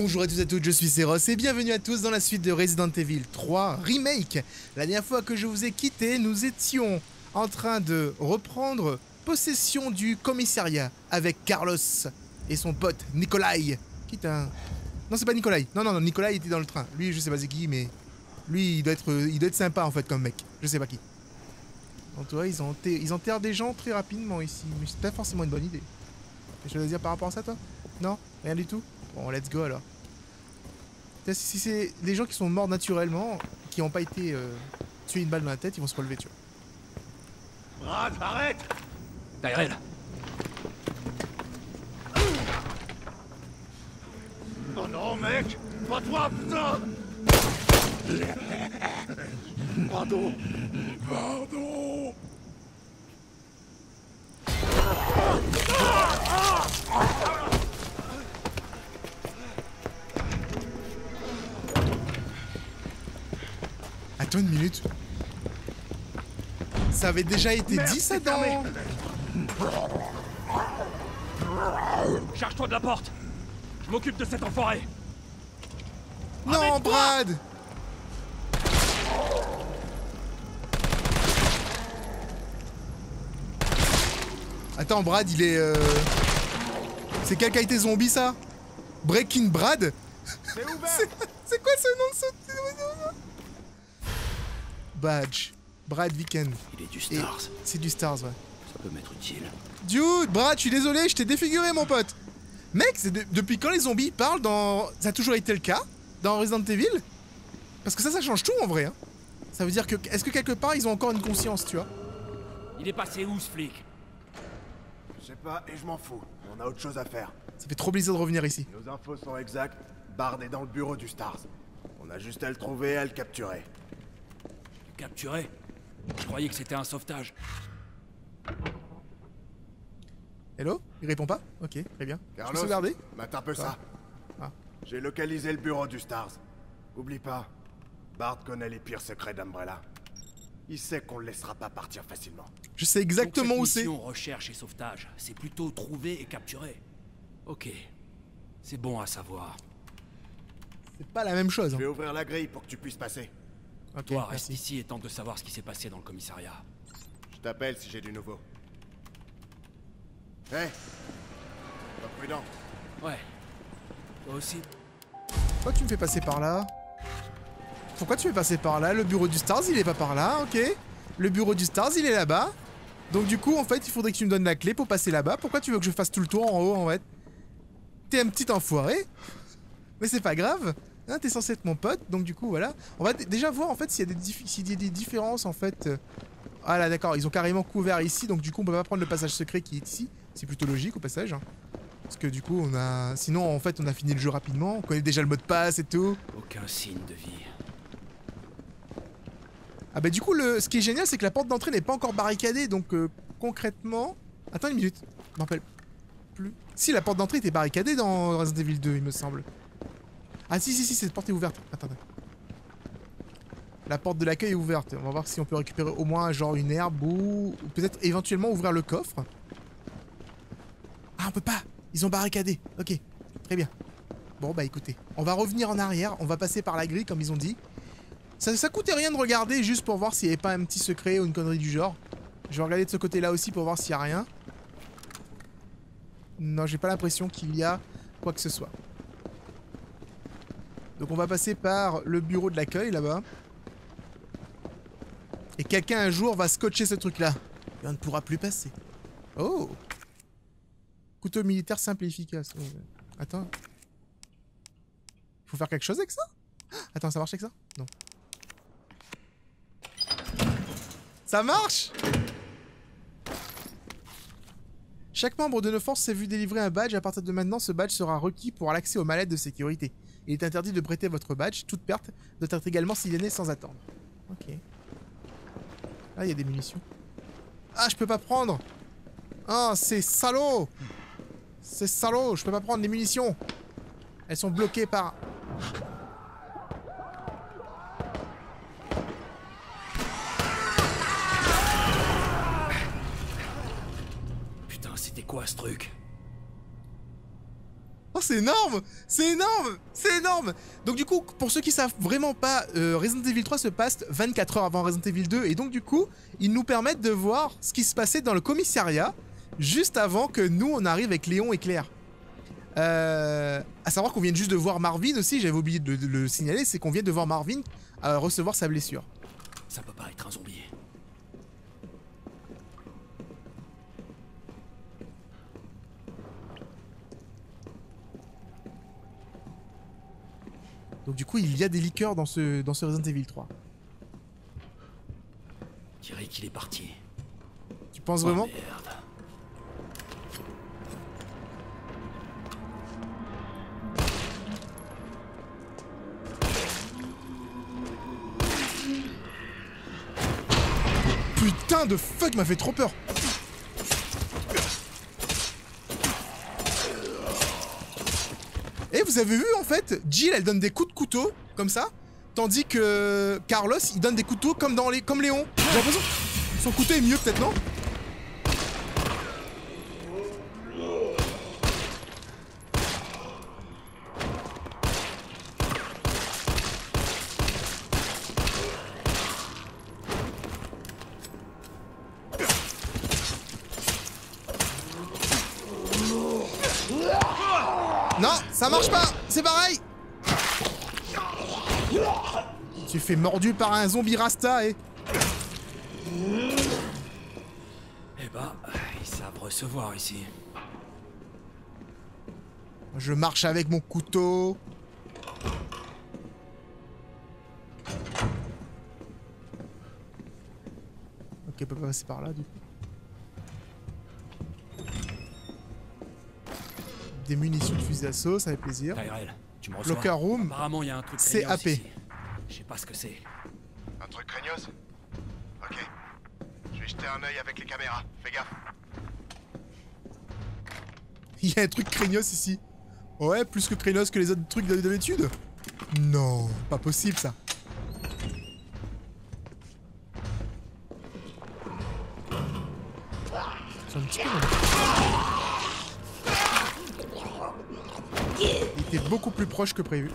Bonjour à tous et à toutes, je suis Seros et bienvenue à tous dans la suite de Resident Evil 3 Remake. La dernière fois que je vous ai quitté, nous étions en train de reprendre possession du commissariat avec Carlos et son pote Nikolai. Qui est un... Non, c'est pas Nikolai. Non, Nikolai était dans le train. Lui, je sais pas c'est qui, mais... Lui, il doit être sympa en fait comme mec. Je sais pas qui. Donc tu vois, ils enterrent des gens très rapidement ici. Mais c'est pas forcément une bonne idée. Quelque chose à dire par rapport à ça, toi? Non? Rien du tout? Bon, let's go alors. Si c'est des gens qui sont morts naturellement, qui n'ont pas été tués une balle dans la tête, ils vont se relever, tu vois. Brad, arrête! Tyrell. Oh non, mec! Pas toi, putain! Pardon! Pardon! Attends une minute. Ça avait déjà été dit ça dans... Charge-toi de la porte. Je m'occupe de cet enfoiré. Non, Brad! Attends, Brad, il est... C'est quelle qualité zombie, ça? Breaking Brad? C'est quoi ce nom de ce... Badge. Brad Weekend. Il est du Stars. C'est du Stars, ouais. Ça peut m'être utile. Dude, Brad, je suis désolé, je t'ai défiguré, mon pote. Mec, depuis quand les zombies parlent dans... Ça a toujours été le cas dans Resident Evil? Parce que ça change tout, en vrai. Hein. Ça veut dire que... Est-ce que quelque part, ils ont encore une conscience, tu vois? Il est passé où, ce flic? Je sais pas, et je m'en fous. On a autre chose à faire. Ça fait trop plaisir de revenir ici. Nos infos sont exactes. Bard est dans le bureau du Stars. On a juste à le trouver et à le capturer. Capturé? Je croyais que c'était un sauvetage. Hello? Il répond pas? Ok, très bien. Je peux Carlos, sauvegarder? mate un peu ça. Ah. J'ai localisé le bureau du Stars. Oublie pas, Bard connaît les pires secrets d'Umbrella. Il sait qu'on le laissera pas partir facilement. Je sais exactement où c'est. Mission recherche et sauvetage, c'est plutôt trouver et capturer. Ok. C'est bon à savoir. C'est pas la même chose. Je Hein. vais ouvrir la grille pour que tu puisses passer. Ok, Toi, reste merci. ici et tente de savoir ce qui s'est passé dans le commissariat. Je t'appelle si j'ai du nouveau. Hé! Pas prudent. Ouais. Toi aussi. Pourquoi tu me fais passer par là? Pourquoi tu me fais passer par là? Le bureau du Stars, il est pas par là, ok? Le bureau du Stars, il est là-bas. Donc du coup, en fait, il faudrait que tu me donnes la clé pour passer là-bas. Pourquoi tu veux que je fasse tout le tour en haut, en fait? T'es un petit enfoiré. Mais c'est pas grave. Hein, t'es censé être mon pote, donc du coup, voilà. On va déjà voir, en fait, s'il y a des différences, en fait. Ah là, d'accord, ils ont carrément couvert ici, donc du coup, on peut pas prendre le passage secret qui est ici. C'est plutôt logique, au passage. Hein. Parce que du coup, on a... Sinon, en fait, on a fini le jeu rapidement. On connaît déjà le mot de passe et tout. Aucun signe de vie. Ah bah du coup, ce qui est génial, c'est que la porte d'entrée n'est pas encore barricadée, donc concrètement... Attends une minute, je m'en rappelle plus. Si, la porte d'entrée était barricadée dans Resident Evil 2, il me semble. Ah si, cette porte est ouverte. Attends. La porte de l'accueil est ouverte. On va voir si on peut récupérer au moins genre une herbe ou peut-être éventuellement ouvrir le coffre. Ah, on peut pas. Ils ont barricadé. Ok, très bien. Bon bah écoutez, on va revenir en arrière, on va passer par la grille comme ils ont dit. Ça coûtait rien de regarder juste pour voir s'il n'y avait pas un petit secret ou une connerie du genre. Je vais regarder de ce côté-là aussi pour voir s'il n'y a rien. Non, j'ai pas l'impression qu'il y a quoi que ce soit. Donc on va passer par le bureau de l'accueil là-bas. Et quelqu'un un jour va scotcher ce truc-là. Et on ne pourra plus passer. Oh! Couteau militaire simple et efficace. Oh, attends. Faut faire quelque chose avec ça? Attends, ça marche avec ça? Non. Ça marche! Chaque membre de nos forces s'est vu délivrer un badge. À partir de maintenant, ce badge sera requis pour l'accès aux mallettes de sécurité. Il est interdit de prêter votre badge. Toute perte doit être également signalée sans attendre. Ok. Ah, il y a des munitions. Ah, je peux pas prendre! Ah, c'est salaud! C'est salaud! Je peux pas prendre les munitions! Elles sont bloquées par... Putain, c'était quoi ce truc? Oh, c'est énorme! C'est énorme! C'est énorme! Donc du coup, pour ceux qui savent vraiment pas, Resident Evil 3 se passe 24 heures avant Resident Evil 2, et donc du coup, ils nous permettent de voir ce qui se passait dans le commissariat, juste avant que nous, on arrive avec Léon et Claire. À savoir qu'on vient juste de voir Marvin aussi, j'avais oublié de le signaler, c'est qu'on vient de voir Marvin recevoir sa blessure. Ça peut pas être un zombie. Donc du coup, il y a des liqueurs dans ce Resident Evil 3. Je dirais qu'il est parti. Tu penses vraiment? Oh, merde. Putain de fuck, m'a fait trop peur. Et vous avez vu en fait, Jill elle donne des coups de couteau comme ça, tandis que Carlos il donne des couteaux comme Léon. J'ai l'impression que son couteau est mieux peut-être, non? Non, ça marche pas, c'est pareil. Tu fais mordu par un zombie rasta et... Eh bah, ils savent recevoir ici. Je marche avec mon couteau. Ok, on peut pas passer par là du coup. Des munitions de fusil d'assaut, ça fait plaisir. Tyrell, tu me reçois? Locker room. Apparemment, il y a un truc C'est craignos AP. ici. Je sais pas ce que c'est. Un truc craignos? Ok. Je vais jeter un œil avec les caméras. Fais gaffe. Il y a un truc craignos ici. Ouais, plus que craignos que les autres trucs d'habitude. Non, pas possible ça. C'est un petit peu... Il était beaucoup plus proche que prévu.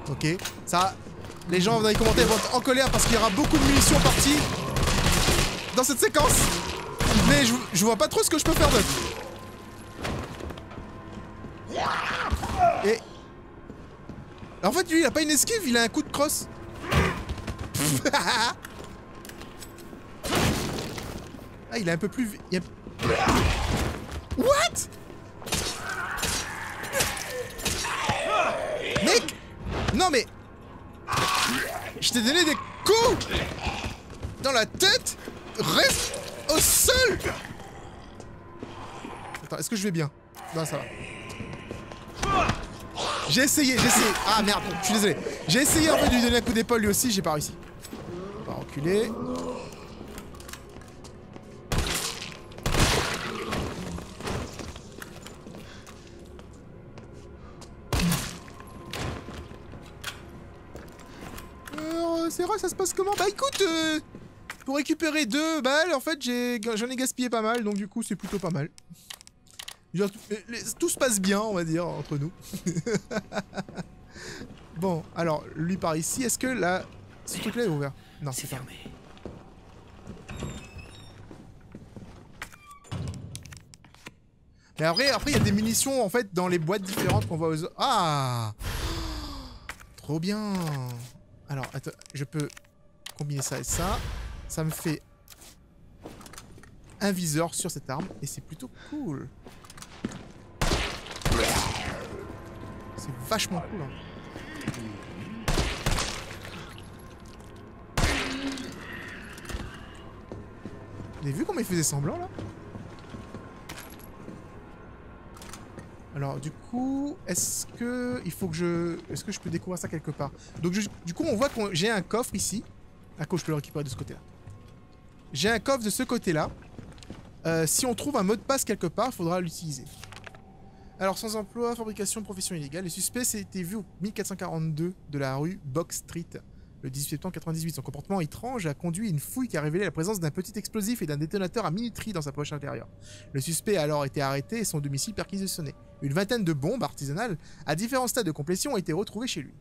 Ok, ça, les gens dans les commentaires vont être en colère parce qu'il y aura beaucoup de munitions parties dans cette séquence. Mais je vois pas trop ce que je peux faire d'autre. Et... En fait, lui, il a pas une esquive, il a un coup de crosse. Ah, il est un peu plus... What? Mec! Non mais... Je t'ai donné des coups dans la tête. Reste au sol. Attends, est-ce que je vais bien? Non, ça va. J'ai essayé. Ah merde, je suis désolé. J'ai essayé en fait de lui donner un coup d'épaule lui aussi, j'ai pas réussi. On va reculer. C'est vrai, ça se passe comment? Bah écoute, pour récupérer 2 balles, en fait, j'en ai gaspillé pas mal, donc du coup, c'est plutôt pas mal. Genre, tout se passe bien, on va dire, entre nous. Bon, alors, lui par ici, est-ce que là... Ce truc-là est ouvert? Non, c'est fermé. Mais après, il y a des munitions, en fait, dans les boîtes différentes qu'on voit aux... Ah! Trop bien! Alors, attends, je peux combiner ça et ça. Ça me fait un viseur sur cette arme, et c'est plutôt cool. C'est vachement cool, hein. Vous avez vu comment il faisait semblant, là? Alors, du coup, est-ce que je peux découvrir ça quelque part? Donc, du coup, on voit que j'ai un coffre ici. Ah, cool, je peux le récupérer de ce côté-là. J'ai un coffre de ce côté-là. Si on trouve un mot de passe quelque part, il faudra l'utiliser. Alors, sans emploi, fabrication, profession illégale. Les suspects s'étaient vus au 1442 de la rue Box Street. le 18 septembre 98. Son comportement étrange a conduit une fouille qui a révélé la présence d'un petit explosif et d'un détonateur à minuterie dans sa poche intérieure. Le suspect a alors été arrêté et son domicile perquisitionné. Une vingtaine de bombes artisanales à différents stades de complétion ont été retrouvées chez lui.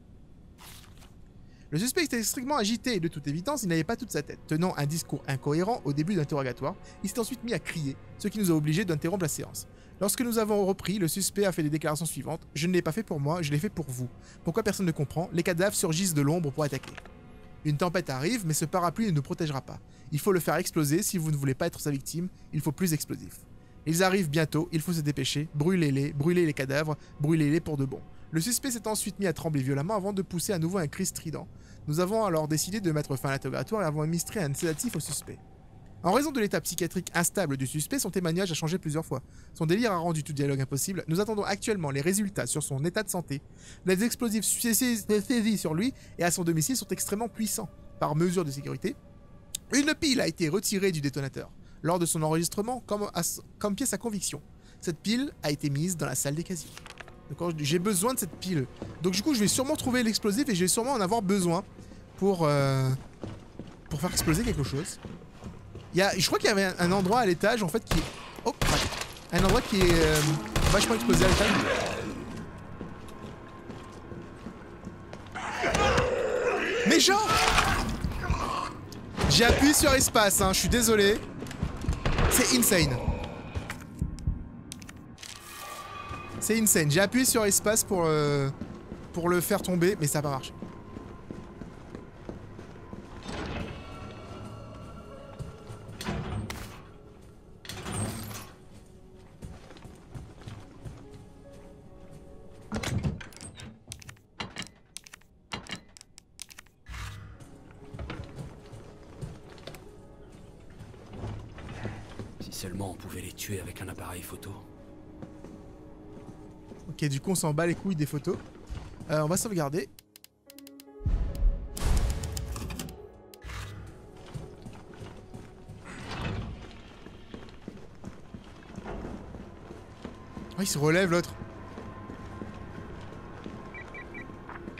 Le suspect était extrêmement agité et de toute évidence, il n'avait pas toute sa tête. Tenant un discours incohérent au début de l'interrogatoire, il s'est ensuite mis à crier, ce qui nous a obligés d'interrompre la séance. Lorsque nous avons repris, le suspect a fait les déclarations suivantes. « Je ne l'ai pas fait pour moi, je l'ai fait pour vous. Pourquoi personne ne comprend? Les cadavres surgissent de l'ombre pour attaquer. Une tempête arrive, mais ce parapluie ne nous protégera pas. Il faut le faire exploser si vous ne voulez pas être sa victime, il faut plus d'explosifs. Ils arrivent bientôt, il faut se dépêcher, brûlez les cadavres, brûlez-les pour de bon. » Le suspect s'est ensuite mis à trembler violemment avant de pousser à nouveau un cri strident. Nous avons alors décidé de mettre fin à l'interrogatoire et avons administré un sédatif au suspect. En raison de l'état psychiatrique instable du suspect, son témoignage a changé plusieurs fois. Son délire a rendu tout dialogue impossible. Nous attendons actuellement les résultats sur son état de santé. Les explosifs saisis sur lui et à son domicile sont extrêmement puissants. Par mesure de sécurité, une pile a été retirée du détonateur lors de son enregistrement comme pièce à conviction. Cette pile a été mise dans la salle des casiers. J'ai besoin de cette pile. Donc du coup, je vais sûrement trouver l'explosif et je vais sûrement en avoir besoin pour faire exploser quelque chose. Je crois qu'il y avait un endroit à l'étage en fait qui est... Oh, un endroit qui est vachement explosé à l'étage. Mais genre... J'ai appuyé sur espace, hein, je suis désolé. C'est insane. C'est insane. J'ai appuyé sur espace pour le faire tomber, mais ça n'a pas marché. Si seulement on pouvait les tuer avec un appareil photo. Ok, du coup on s'en bat les couilles des photos. On va sauvegarder. Oh, il se relève l'autre.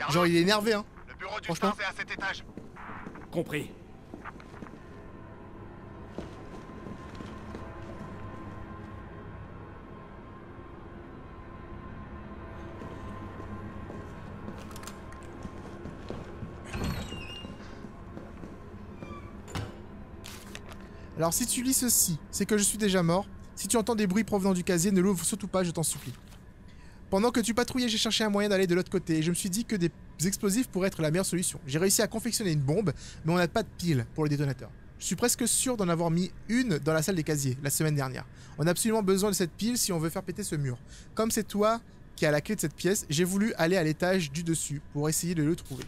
Genre il est énervé hein. Le bureau du Franchement. Stars est à cet étage. Compris. Alors si tu lis ceci, c'est que je suis déjà mort. Si tu entends des bruits provenant du casier, ne l'ouvre surtout pas, je t'en supplie. Pendant que tu patrouillais, j'ai cherché un moyen d'aller de l'autre côté et je me suis dit que des explosifs pourraient être la meilleure solution. J'ai réussi à confectionner une bombe, mais on n'a pas de pile pour le détonateur. Je suis presque sûr d'en avoir mis une dans la salle des casiers, la semaine dernière. On a absolument besoin de cette pile si on veut faire péter ce mur. Comme c'est toi qui as la clé de cette pièce, j'ai voulu aller à l'étage du dessus pour essayer de le trouver.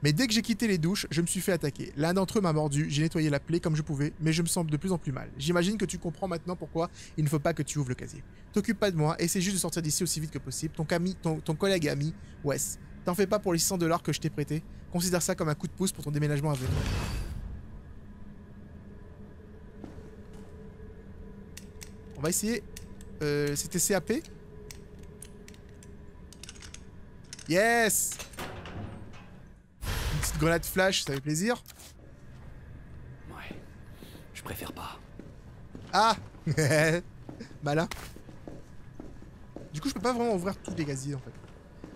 Mais dès que j'ai quitté les douches, je me suis fait attaquer. L'un d'entre eux m'a mordu, j'ai nettoyé la plaie comme je pouvais, mais je me sens de plus en plus mal. J'imagine que tu comprends maintenant pourquoi il ne faut pas que tu ouvres le casier. T'occupe pas de moi, essaie juste de sortir d'ici aussi vite que possible. Ton collègue ami, Wes, t'en fais pas pour les 600 $ que je t'ai prêté. Considère ça comme un coup de pouce pour ton déménagement à venir. On va essayer... C'était CAP. Yes! Une petite grenade flash, ça fait plaisir. Ouais, je préfère pas. Ah! Malin. Du coup, je peux pas vraiment ouvrir tous les casiers en fait.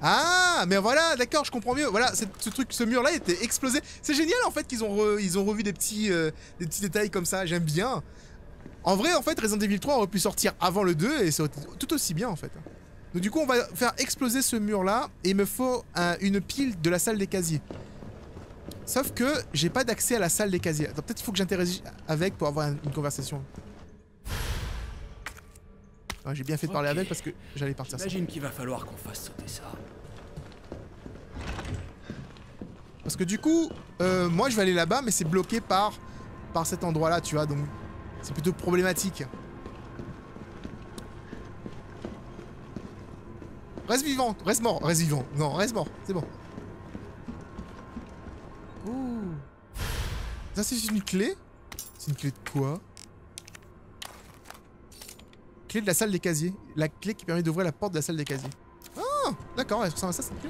Ah! Mais voilà, d'accord, je comprends mieux. Voilà, ce mur-là était explosé. C'est génial en fait qu'ils ont revu des petits détails comme ça. J'aime bien. En vrai, en fait, Resident Evil 3 aurait pu sortir avant le 2 et c'est tout aussi bien en fait. Donc du coup, on va faire exploser ce mur-là et il me faut une pile de la salle des casiers. Sauf que j'ai pas d'accès à la salle des casiers. Peut-être qu'il faut que j'interagisse avec pour avoir une conversation. Ouais, j'ai bien fait de parler avec parce que j'allais partir ça. J'imagine qu'il va falloir qu'on fasse sauter ça. Parce que du coup, moi je vais aller là-bas, mais c'est bloqué par cet endroit-là, tu vois, donc c'est plutôt problématique. Reste vivant, reste mort, reste vivant. Non, reste mort, c'est bon. Ouh. Ça c'est une clé? C'est une clé de quoi? Clé de la salle des casiers. La clé qui permet d'ouvrir la porte de la salle des casiers. Ah, d'accord, elle ressemble à ça cette clé.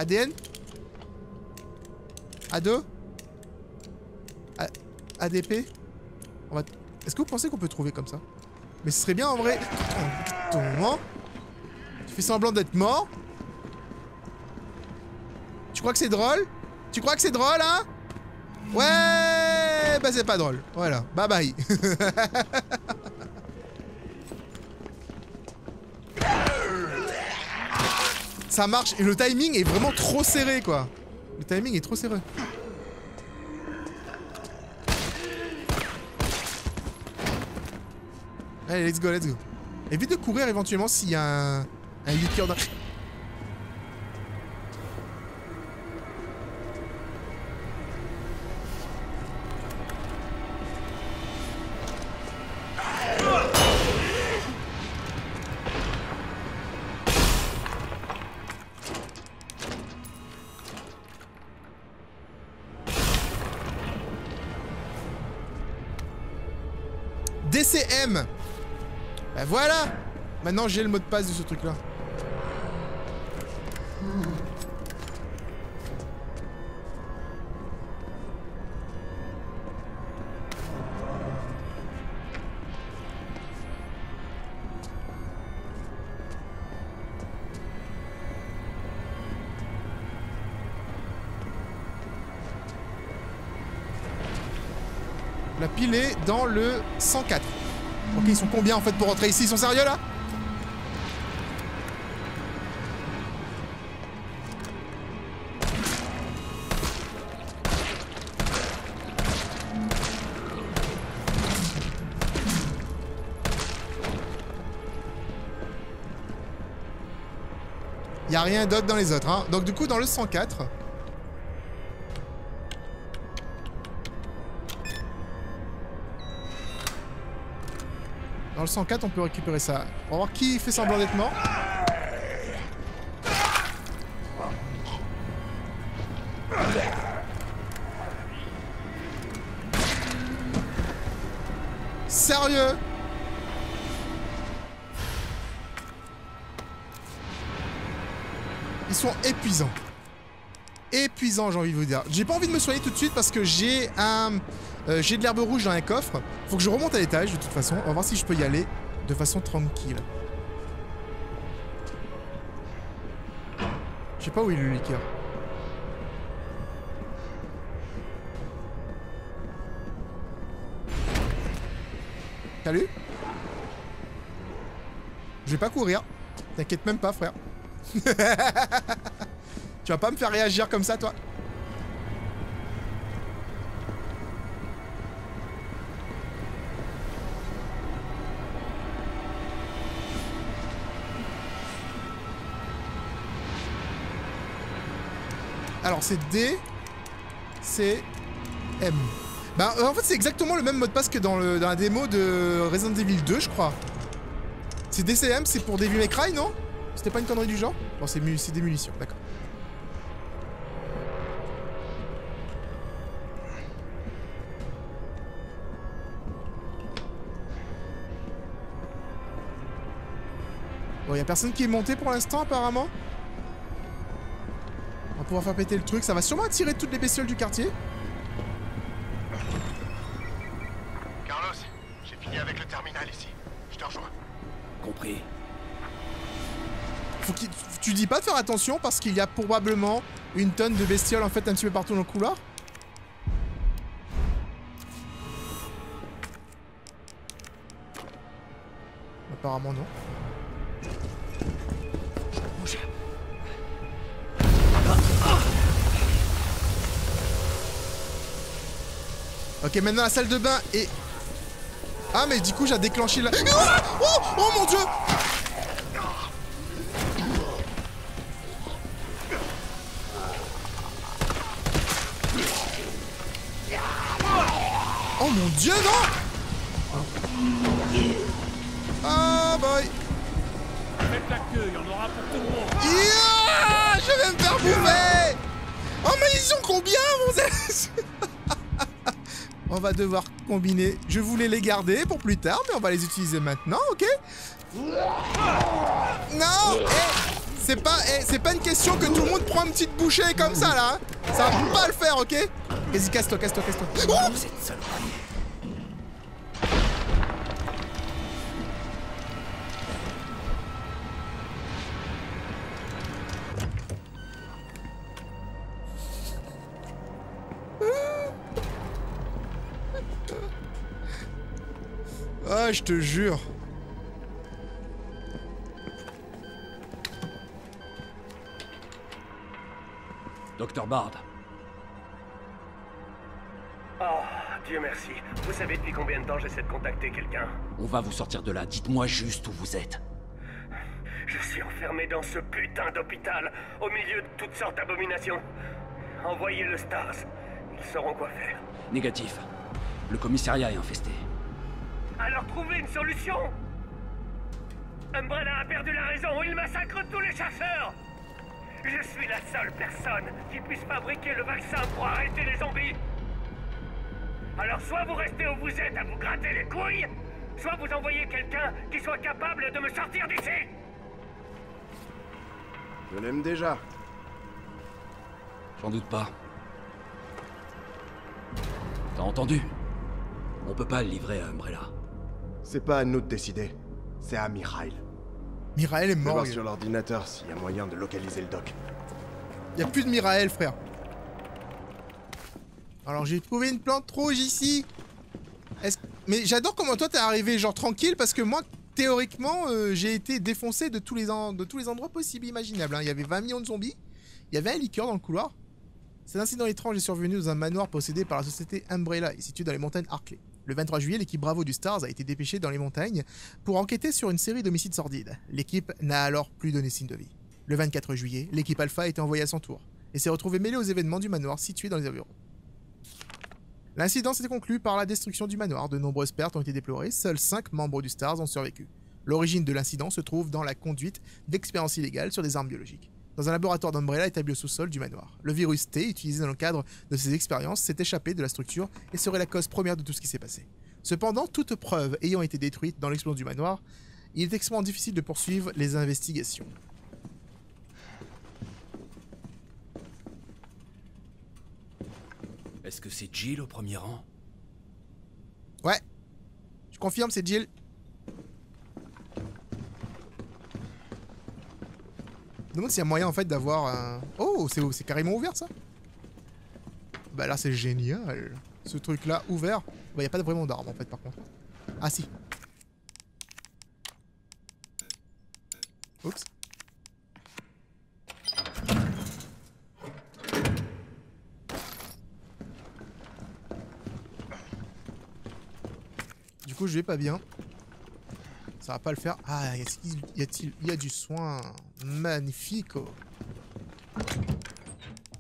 ADN? Ado? ADP? Est-ce que vous pensez qu'on peut trouver comme ça? Mais ce serait bien en vrai. Ton moment. Tu fais semblant d'être mort. Tu crois que c'est drôle? Tu crois que c'est drôle, hein? Ouais, bah c'est pas drôle. Voilà, bye bye. Ça marche et le timing est vraiment trop serré, quoi. Le timing est trop serré. Allez, let's go, let's go. Évite de courir éventuellement s'il y a un liqueur dans... DCM. Ben voilà. Maintenant j'ai le mot de passe de ce truc là. La pile est dans le 104. Ok, ils sont combien en fait pour rentrer ici? Ils sont sérieux là? Y a rien d'autre dans les autres, hein. Donc du coup dans le 104... Dans le 104, on peut récupérer ça. On va voir qui fait semblant d'être mort. Sérieux? Ils sont épuisants. Épuisants, j'ai envie de vous dire. J'ai pas envie de me soigner tout de suite parce que j'ai de l'herbe rouge dans un coffre. Faut que je remonte à l'étage de toute façon. On va voir si je peux y aller de façon tranquille. Je sais pas où est le liqueur. Salut. Je vais pas courir. T'inquiète même pas, frère. Tu vas pas me faire réagir comme ça, toi? Alors c'est D, C, M. Bah en fait c'est exactement le même mot de passe que dans la démo de Resident Evil 2 je crois. C'est DCM, c'est pour Devil May Cry, non? C'était pas une connerie du genre? Bon c'est des munitions, d'accord. Bon y'a personne qui est monté pour l'instant apparemment. On va pouvoir faire péter le truc, ça va sûrement attirer toutes les bestioles du quartier. Carlos, j'ai fini avec le terminal ici. Je te rejoins. Compris. Faut tu dis pas de faire attention parce qu'il y a probablement une tonne de bestioles en fait un petit peu partout dans le couloir. Apparemment non. Ok, maintenant la salle de bain est... Ah, mais du coup, j'ai déclenché la... Oh mon dieu! Oh mon dieu, non! Ah, boy! Faites la queue, il y en aura pour tout le monde. Yeah! Je vais me faire bouffer! Oh, mais ils sont combien, mon Dieu? On va devoir combiner. Je voulais les garder pour plus tard, mais on va les utiliser maintenant, ok? Non! c'est pas une question que tout le monde prend une petite bouchée comme ça là. Hein. Ça va pas le faire, ok? Vas-y, casse-toi, casse-toi, casse-toi. Oh, Cette saloperie. ah, je te jure. Docteur Bard. Oh, Dieu merci. Vous savez depuis combien de temps j'essaie de contacter quelqu'un? On va vous sortir de là. Dites-moi juste où vous êtes. Je suis enfermé dans ce putain d'hôpital, au milieu de toutes sortes d'abominations. Envoyez le Stars. Ils sauront quoi faire. Négatif. Le commissariat est infesté. Alors trouvez une solution! Umbrella a perdu la raison, il massacre tous les chasseurs! Je suis la seule personne qui puisse fabriquer le vaccin pour arrêter les zombies! Alors soit vous restez où vous êtes à vous gratter les couilles, soit vous envoyez quelqu'un qui soit capable de me sortir d'ici! Je l'aime déjà. J'en doute pas. T'as entendu? On peut pas le livrer à Umbrella. C'est pas à nous de décider. C'est à Mikhail. Mirael est Je vais mort. voir sur l'ordinateur s'il y a moyen de localiser le doc. Y a plus de Mirael, frère. Alors j'ai trouvé une plante rouge ici. Mais j'adore comment toi t'es arrivé genre tranquille parce que moi théoriquement j'ai été défoncé de tous les endroits possibles et imaginables. Hein. Il y avait 20 millions de zombies. Il y avait un liqueur dans le couloir. Cet incident étrange est survenu dans un manoir possédé par la société Umbrella et situé dans les montagnes Harkley. Le 23 juillet, l'équipe Bravo du Stars a été dépêchée dans les montagnes pour enquêter sur une série d'homicides sordides. L'équipe n'a alors plus donné signe de vie. Le 24 juillet, l'équipe Alpha a été envoyée à son tour et s'est retrouvée mêlée aux événements du manoir situé dans les environs. L'incident s'était conclu par la destruction du manoir. De nombreuses pertes ont été déplorées. Seuls 5 membres du Stars ont survécu. L'origine de l'incident se trouve dans la conduite d'expériences illégales sur des armes biologiques. Dans un laboratoire d'Umbrella établi au sous-sol du manoir. Le virus T, utilisé dans le cadre de ces expériences, s'est échappé de la structure et serait la cause première de tout ce qui s'est passé. Cependant, toute preuve ayant été détruite dans l'explosion du manoir, il est extrêmement difficile de poursuivre les investigations. Est-ce que c'est Jill au premier rang? Ouais, je confirme, c'est Jill. Je me demande s'il y a moyen en fait d'avoir un... Oh, c'est carrément ouvert ça. Bah là c'est génial. Ce truc là ouvert. Bah y a pas vraiment d'arme en fait par contre. Ah si. Oups. Du coup je vais pas bien. Ça va pas le faire. Ah, y a du soin. Magnifico.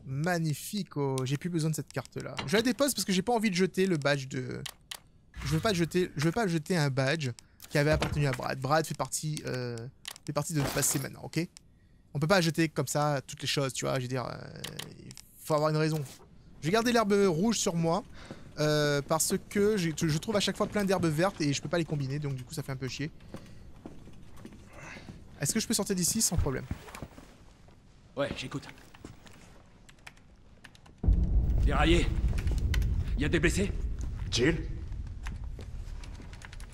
Magnifico. J'ai plus besoin de cette carte là. Je la dépose parce que j'ai pas envie de jeter le badge de... Je veux pas jeter un badge qui avait appartenu à Brad. Brad fait partie de notre passé maintenant, ok? On peut pas jeter comme ça toutes les choses, tu vois. Je veux dire, il faut avoir une raison. Je vais garder l'herbe rouge sur moi. Parce que je trouve à chaque fois plein d'herbes vertes et je peux pas les combiner, donc du coup ça fait un peu chier. Est-ce que je peux sortir d'ici sans problème? Ouais, j'écoute. Déraillé. Y a des blessés? Jill?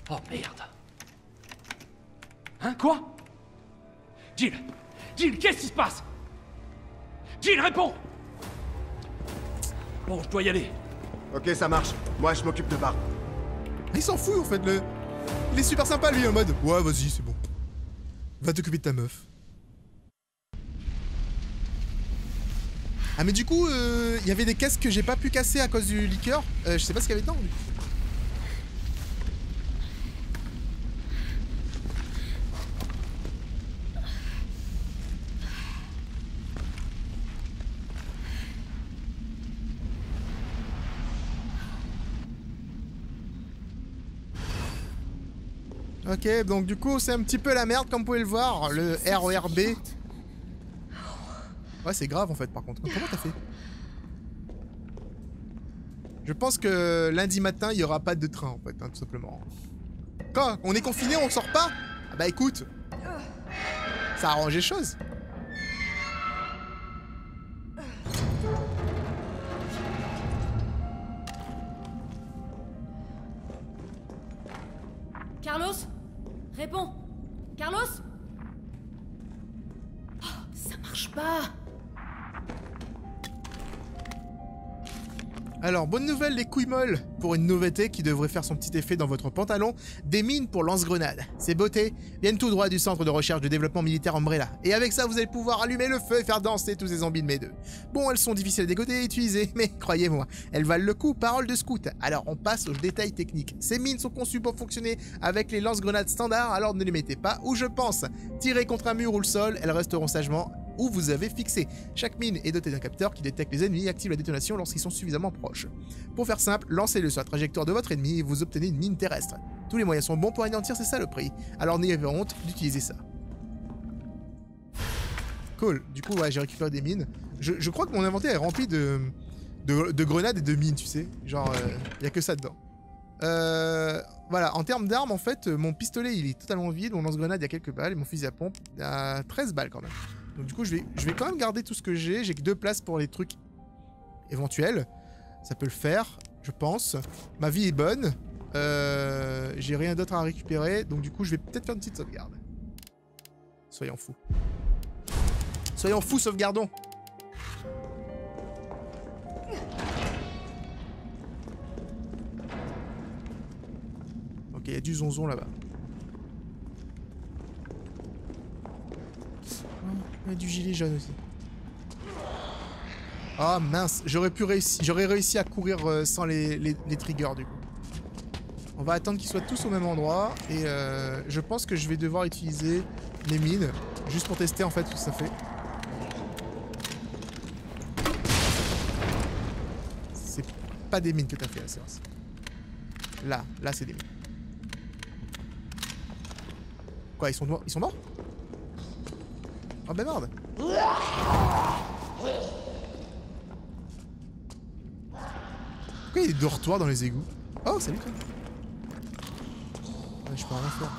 Oh merde. Hein, quoi? Jill! Jill, qu'est-ce qui se passe? Jill, réponds! Bon, je dois y aller. Ok, ça marche. Moi, je m'occupe de Bart. Il s'en fout en fait, il est super sympa lui en mode ouais vas-y c'est bon. Va t'occuper de ta meuf. Ah mais du coup il y avait des caisses que j'ai pas pu casser à cause du liqueur. Je sais pas ce qu'il y avait dedans. Ok, donc du coup c'est un petit peu la merde comme vous pouvez le voir, le RERB. Ouais c'est grave en fait par contre. Comment t'as fait? Je pense que lundi matin il y aura pas de train en fait, hein, tout simplement. Quoi? On est confiné, on sort pas? Ah bah écoute, ça a arrangé les choses. marche pas. Alors, bonne nouvelle les couilles molles. Pour une nouveauté qui devrait faire son petit effet dans votre pantalon, des mines pour lance-grenades. Ces beautés viennent tout droit du centre de recherche de développement militaire Umbrella. Et avec ça, vous allez pouvoir allumer le feu et faire danser tous ces zombies de mes deux. Bon, elles sont difficiles à dégoter et utiliser, mais croyez-moi, elles valent le coup, parole de scout. Alors, on passe aux détails techniques. Ces mines sont conçues pour fonctionner avec les lance-grenades standards, alors ne les mettez pas où je pense. Tirez contre un mur ou le sol, elles resteront sagement où vous avez fixé. Chaque mine est dotée d'un capteur qui détecte les ennemis et active la détonation lorsqu'ils sont suffisamment proches. Pour faire simple, lancez-le sur la trajectoire de votre ennemi et vous obtenez une mine terrestre. Tous les moyens sont bons pour anéantir ces saloperies, alors n'ayez pas honte d'utiliser ça. Cool, du coup ouais, j'ai récupéré des mines. Je crois que mon inventaire est rempli de grenades et de mines, tu sais. Genre, y a que ça dedans. Voilà, en termes d'armes, en fait, mon pistolet il est totalement vide, mon lance-grenade il y a quelques balles et mon fusil à pompe il y a 13 balles quand même. Donc du coup je vais quand même garder tout ce que j'ai que 2 places pour les trucs éventuels. Ça peut le faire, je pense. Ma vie est bonne. J'ai rien d'autre à récupérer, donc du coup je vais peut-être faire une petite sauvegarde. Soyons fous. Soyons fous, sauvegardons. Ok, il y a du zonzon là-bas. Il y a du gilet jaune aussi. Ah mince, j'aurais réussi à courir sans les triggers du coup. On va attendre qu'ils soient tous au même endroit et je pense que je vais devoir utiliser les mines juste pour tester en fait ce que ça fait. C'est pas des mines que t'as fait là, c'est vrai. Là c'est des mines. Quoi, ils sont morts? Oh ben merde. Pourquoi il y a des dortoirs dans les égouts? Oh salut toi. Ouais, je peux rien faire.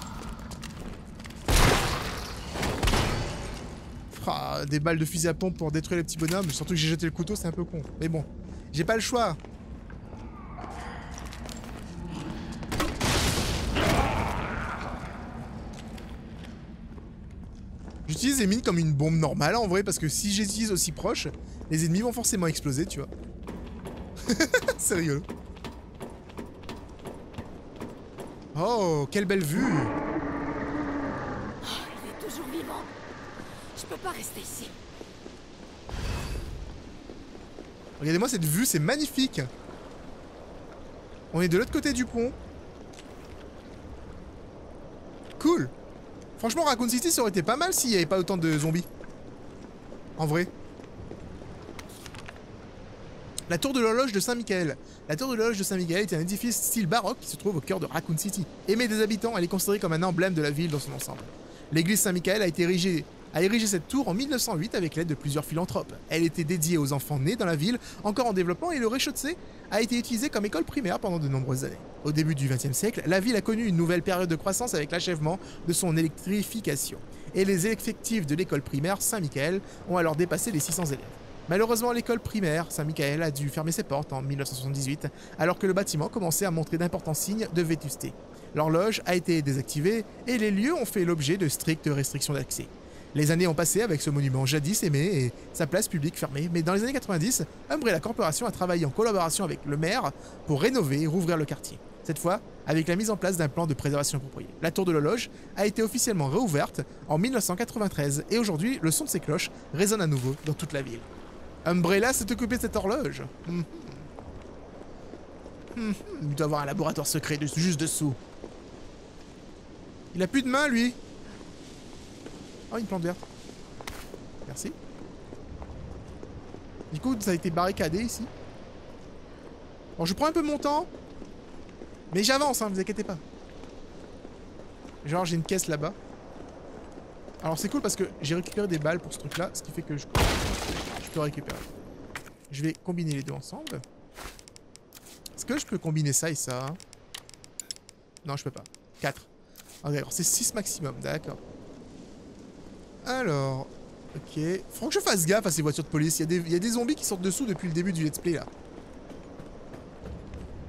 Ah, des balles de fusil à pompe pour détruire les petits bonhommes. Surtout que j'ai jeté le couteau, c'est un peu con. Mais bon, j'ai pas le choix. J'utilise les mines comme une bombe normale en vrai parce que si j'utilise aussi proche, les ennemis vont forcément exploser, tu vois. C'est rigolo. Oh, quelle belle vue! Oh, il est toujours vivant. Je peux pas rester ici. Regardez-moi cette vue, c'est magnifique! On est de l'autre côté du pont. Cool! Franchement, Raccoon City, ça aurait été pas mal s'il n'y avait pas autant de zombies. En vrai. La tour de l'horloge de Saint-Michael. La tour de l'horloge de Saint-Michael est un édifice style baroque qui se trouve au cœur de Raccoon City. Aimée des habitants, elle est considérée comme un emblème de la ville dans son ensemble. L'église Saint-Michael a érigé cette tour en 1908 avec l'aide de plusieurs philanthropes. Elle était dédiée aux enfants nés dans la ville, encore en développement, et le rez-de-chaussée a été utilisé comme école primaire pendant de nombreuses années. Au début du XXe siècle, la ville a connu une nouvelle période de croissance avec l'achèvement de son électrification. Et les effectifs de l'école primaire Saint-Michael ont alors dépassé les 600 élèves. Malheureusement, l'école primaire Saint-Michael a dû fermer ses portes en 1978, alors que le bâtiment commençait à montrer d'importants signes de vétusté. L'horloge a été désactivée et les lieux ont fait l'objet de strictes restrictions d'accès. Les années ont passé avec ce monument jadis aimé et sa place publique fermée, mais dans les années 90, Umbrella Corporation a travaillé en collaboration avec le maire pour rénover et rouvrir le quartier. Cette fois, avec la mise en place d'un plan de préservation approprié. La tour de l'horloge a été officiellement réouverte en 1993 et aujourd'hui, le son de ses cloches résonne à nouveau dans toute la ville. Umbrella s'est occupé de cette horloge. Il doit avoir un laboratoire secret juste dessous. Il a plus de main, lui. Oh, une plante verte. Merci. Du coup, ça a été barricadé ici. Bon, je prends un peu mon temps. Mais j'avance, hein, vous inquiétez pas. Genre, j'ai une caisse là-bas. Alors, c'est cool parce que j'ai récupéré des balles pour ce truc-là, ce qui fait que je peux récupérer. Je vais combiner les deux ensemble. Est-ce que je peux combiner ça et ça? Non, je peux pas. 4. Ah, d'accord, c'est 6 maximum, d'accord. Alors, ok. Faut que je fasse gaffe à ces voitures de police. Il y a des zombies qui sortent dessous depuis le début du let's play là.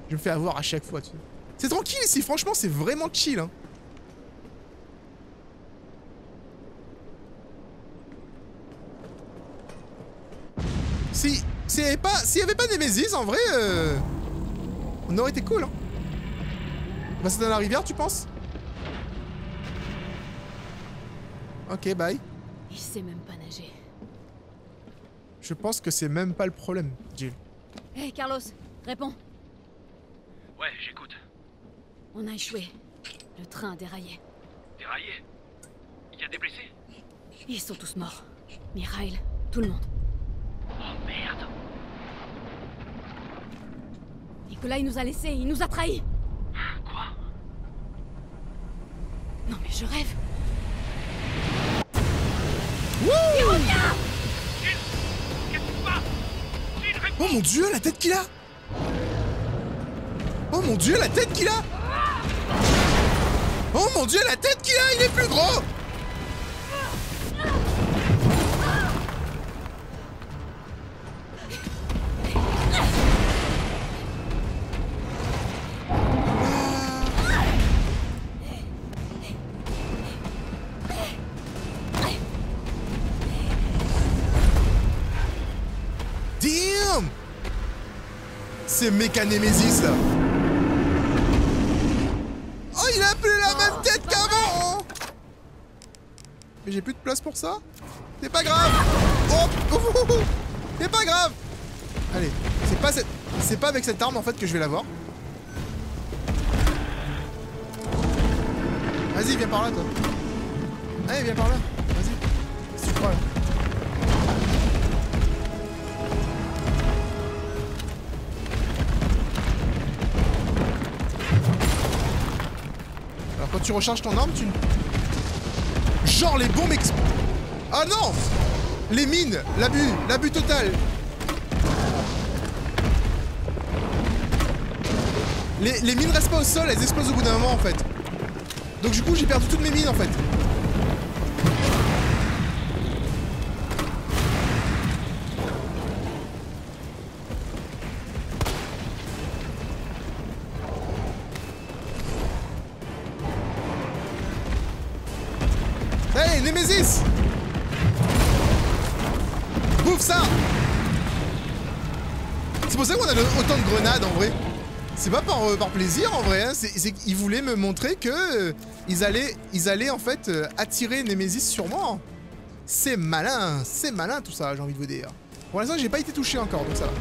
Je me fais avoir à chaque fois, tu sais. C'est tranquille ici, franchement, c'est vraiment chill, hein. S'il y avait pas Nemesis, en vrai, on aurait été cool, hein. On va passer dans la rivière, tu penses? Ok, bye. Il sait même pas nager. Je pense que c'est même pas le problème, Jill. Hé, Carlos, réponds. Ouais, j'écoute. On a échoué. Le train a déraillé. Déraillé? Y a des blessés? Ils sont tous morts. Mikhail, tout le monde. Oh merde. Nicolas, il nous a laissés, il nous a trahis. Quoi? Non mais je rêve. Jill, qu'est-ce qui se passe? Jill, réponds! Oh mon dieu, la tête qu'il a! Oh mon dieu, la tête qu'il a! Oh mon dieu, la tête qu'il a, il est plus gros! Damn! C'est Mécanémésis là! Oh, il a plus la même tête qu'avant! Mais j'ai plus de place pour ça? C'est pas grave! Oh! C'est pas grave! Allez, c'est pas avec cette arme en fait que je vais l'avoir. Vas-y, viens par là toi. Allez, viens par là. Vas-y. Qu'est-ce que tu crois là? Alors quand tu recharges ton arme, tu... Genre les bombes Ah non! Les mines! L'abus total! Les mines restent pas au sol, elles explosent au bout d'un moment en fait. Donc du coup j'ai perdu toutes mes mines en fait. Hey, Nemesis! Bouffe ça! C'est pour ça qu'on a autant de grenades en vrai. C'est pas par plaisir en vrai, hein. C'est qu'ils voulaient me montrer que ils allaient en fait attirer Nemesis sur moi. C'est malin tout ça, j'ai envie de vous dire. Pour l'instant j'ai pas été touché encore, donc ça va.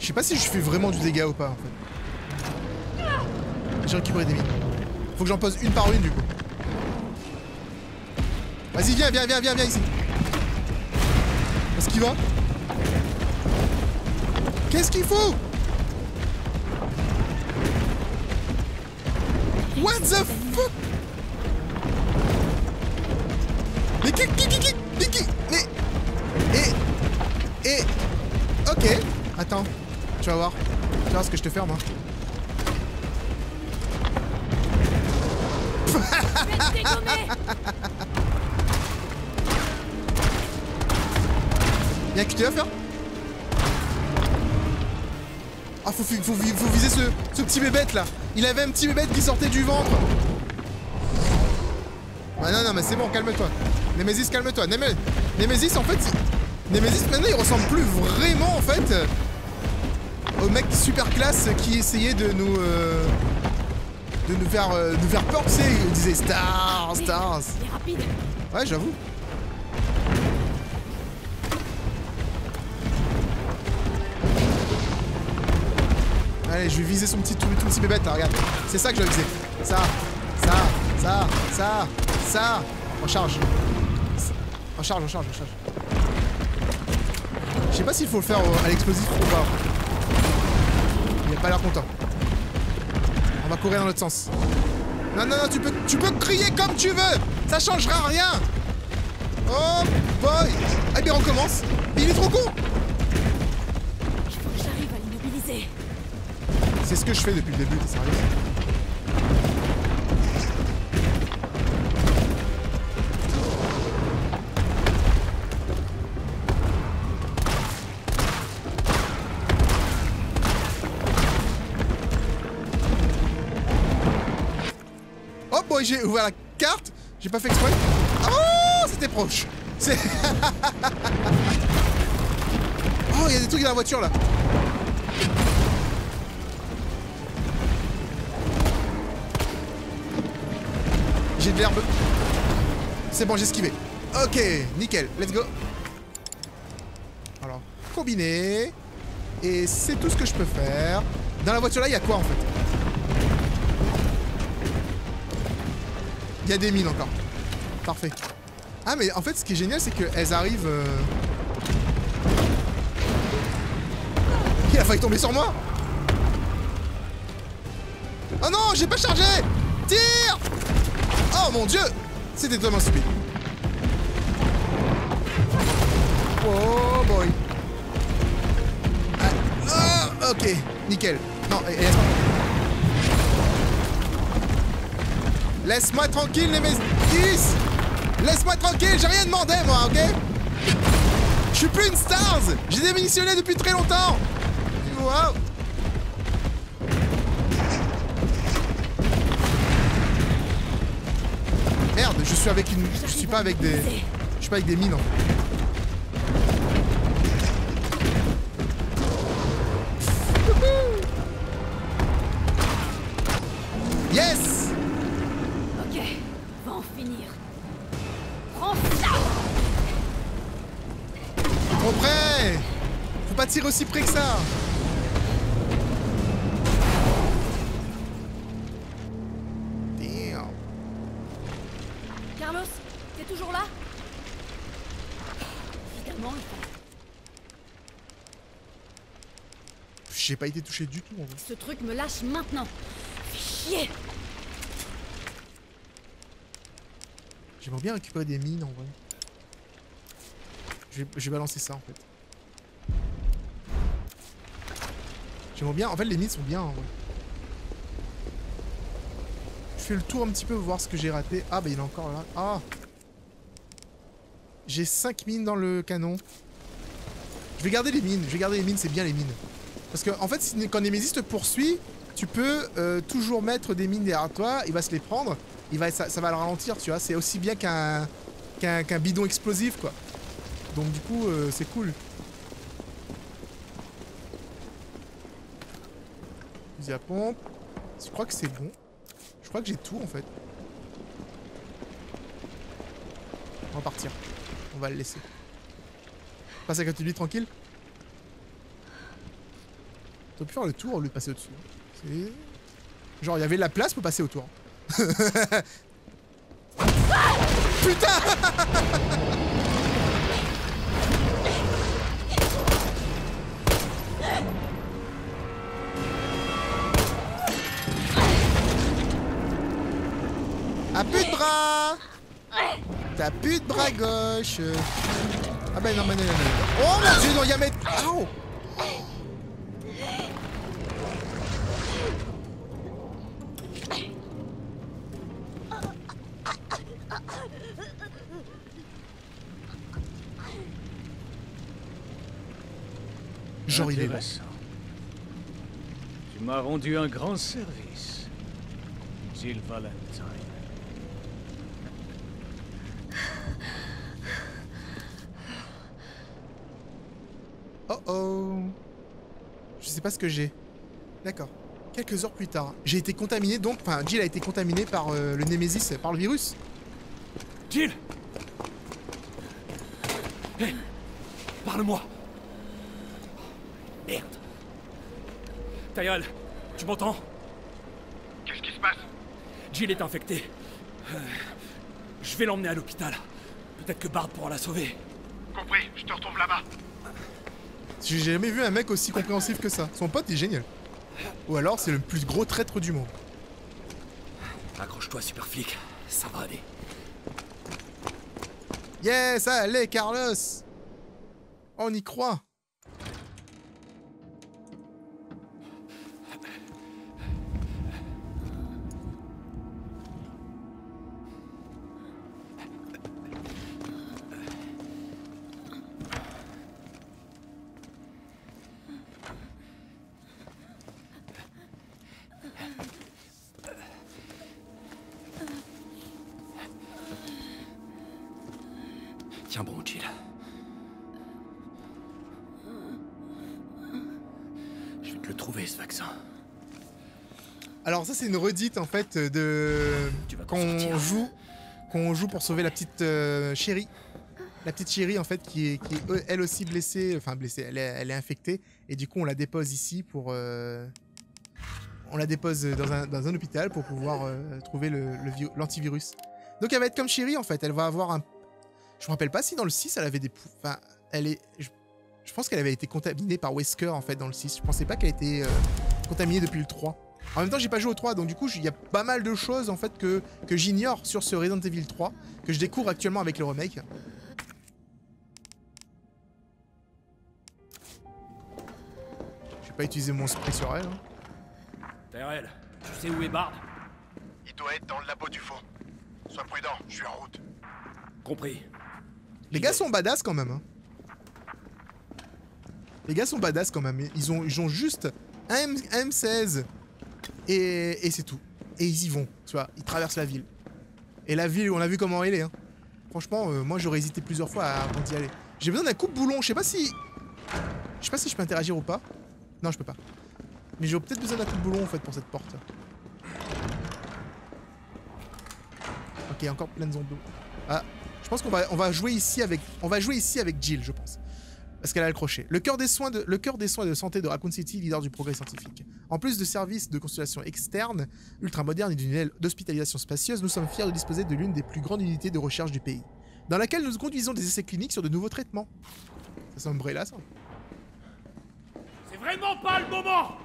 Je sais pas si je fais vraiment du dégât ou pas en fait. J'ai récupéré des mines. Faut que j'en pose une par une du coup. Vas-y, viens ici. Est-ce qu'il va? Qu'est-ce qu'il faut? What the fuck? Mais mais... Ok. Attends. Tu vas voir ce que je te fais moi. Y'a que tu vas faire? Ah faut viser ce petit bébête là. Il avait un petit bébête qui sortait du ventre. Ah non mais c'est bon, calme-toi. Nemesis, calme-toi. Nemesis en fait... Nemesis maintenant il ressemble plus vraiment en fait au mec super classe qui essayait de nous faire peur, tu sais, il disait Stars. Il est rapide. Ouais, j'avoue. Allez, je vais viser son tout petit bébête là, regarde. C'est ça que je vais viser. Ça. On charge. Je sais pas s'il faut le faire à l'explosif ou pas. Il a pas l'air content. On va courir dans l'autre sens. Non, tu peux crier comme tu veux. Ça changera rien. Oh boy. Ah bien on recommence. Il est trop con. Il faut que j'arrive à l'immobiliser. C'est ce que je fais depuis le début, t'es sérieux? boy, j'ai ouvert la carte. J'ai pas fait exprès. Oh, c'était proche. C'est... Oh, il y a des trucs dans la voiture là. J'ai de l'herbe. C'est bon, j'ai esquivé. Ok, nickel, let's go. Alors, combiné. Et c'est tout ce que je peux faire. Dans la voiture là, il y a quoi en fait? Il y a des mines encore. Parfait. Ah mais en fait ce qui est génial c'est qu'elles arrivent... Il a failli tomber sur moi. Oh non, j'ai pas chargé. Tire. Oh mon dieu. C'était totalement stupide. Oh boy. Ah, oh, ok, nickel. Non, laisse-moi. Laisse-moi tranquille les mes... Laisse-moi tranquille, j'ai rien demandé moi, ok? Je suis plus une Stars. J'ai démissionné depuis très longtemps. Wow. Merde, je suis avec une... Je suis pas avec des... Je suis pas avec des mines en fait. Yes. Ok, va en finir. Prends ça. Trop près. Faut pas tirer aussi près que ça. Damn. Carlos, t'es toujours là? Évidemment, il fallait... J'ai pas été touché du tout en fait. Ce truc me lâche maintenant. Fais chier. J'aimerais bien récupérer des mines en vrai. Je vais balancer ça en fait. J'aimerais bien... En fait les mines sont bien en vrai. Je fais le tour un petit peu pour voir ce que j'ai raté. Ah bah il y en a encore là. Ah. J'ai 5 mines dans le canon. Je vais garder les mines. C'est bien les mines. Parce que en fait si, quand Nemesis te poursuit, tu peux toujours mettre des mines derrière toi. Il va se les prendre. Ça va le ralentir, tu vois. C'est aussi bien qu'un bidon explosif, quoi. Donc du coup, c'est cool. Fusil à pompe. Je crois que c'est bon. Je crois que j'ai tout, en fait. On va partir. On va le laisser. Passe à côté de lui, tranquille. T'aurais pu faire le tour au lieu de passer au-dessus. Genre, il y avait la place pour passer autour. Putain. Ah, plus de bras. T'as plus de bras gauche. Ah ben non, mais non. Oh mon dieu, non, il y a mes... Ow. Genre il est là. Tu m'as rendu un grand service, Jill Valentine. Oh oh. Je sais pas ce que j'ai. D'accord. Quelques heures plus tard, j'ai été contaminé donc... Enfin, Jill a été contaminée par le Nemesis, par le virus. Jill! Hé! Parle-moi! Merde! Tyrell, tu m'entends? Qu'est-ce qui se passe? Jill est infectée. Je vais l'emmener à l'hôpital. Peut-être que Bard pourra la sauver. Compris, je te retrouve là-bas. J'ai jamais vu un mec aussi compréhensif que ça. Son pote est génial. Ou alors c'est le plus gros traître du monde. Accroche-toi, super flic. Ça va aller. Yes, allez Carlos. On y croit. Tiens bon, Jill. Je vais te le trouver, ce vaccin. Alors ça c'est une redite en fait de Tu vas t'en sortir. qu'on joue pour sauver la petite chérie. La petite chérie en fait qui est elle aussi blessée, enfin blessée, elle est infectée et du coup on la dépose ici pour on la dépose dans un hôpital pour pouvoir trouver l'antivirus. Donc elle va être comme chérie en fait, elle va avoir un... Je me rappelle pas si dans le 6 elle avait des... Enfin elle est... Je pense qu'elle avait été contaminée par Wesker en fait dans le 6, je pensais pas qu'elle était contaminée depuis le 3. En même temps, j'ai pas joué au 3, donc du coup, il y a pas mal de choses en fait que j'ignore sur ce Resident Evil 3, que je découvre actuellement avec le remake. Je vais pas utiliser mon spray sur elle. Hein. Tyrell, tu sais où est Bard? Il doit être dans le labo du fond. Sois prudent, je suis en route. Compris. Les gars sont badass quand même. Hein. Les gars sont badass quand même. Ils ont juste un M16 et c'est tout. Et ils y vont, tu vois. Ils traversent la ville. Et la ville, on a vu comment elle est. Hein. Franchement, moi j'aurais hésité plusieurs fois avant d'y aller. J'ai besoin d'un coupe-boulon. Je sais pas si je peux interagir ou pas. Non, je peux pas. Mais j'aurais peut-être besoin d'un coupe-boulon en fait pour cette porte. Ok, encore plein de zombies. Ah, je pense qu'on va jouer ici avec Jill, je pense. Parce qu'elle a le crochet. Le cœur des soins de santé de Raccoon City, leader du progrès scientifique. En plus de services de consultation externe, ultra-moderne et d'une aile d'hospitalisation spacieuse, nous sommes fiers de disposer de l'une des plus grandes unités de recherche du pays, dans laquelle nous conduisons des essais cliniques sur de nouveaux traitements. Ça semble Umbrella, ça. C'est vraiment pas le moment!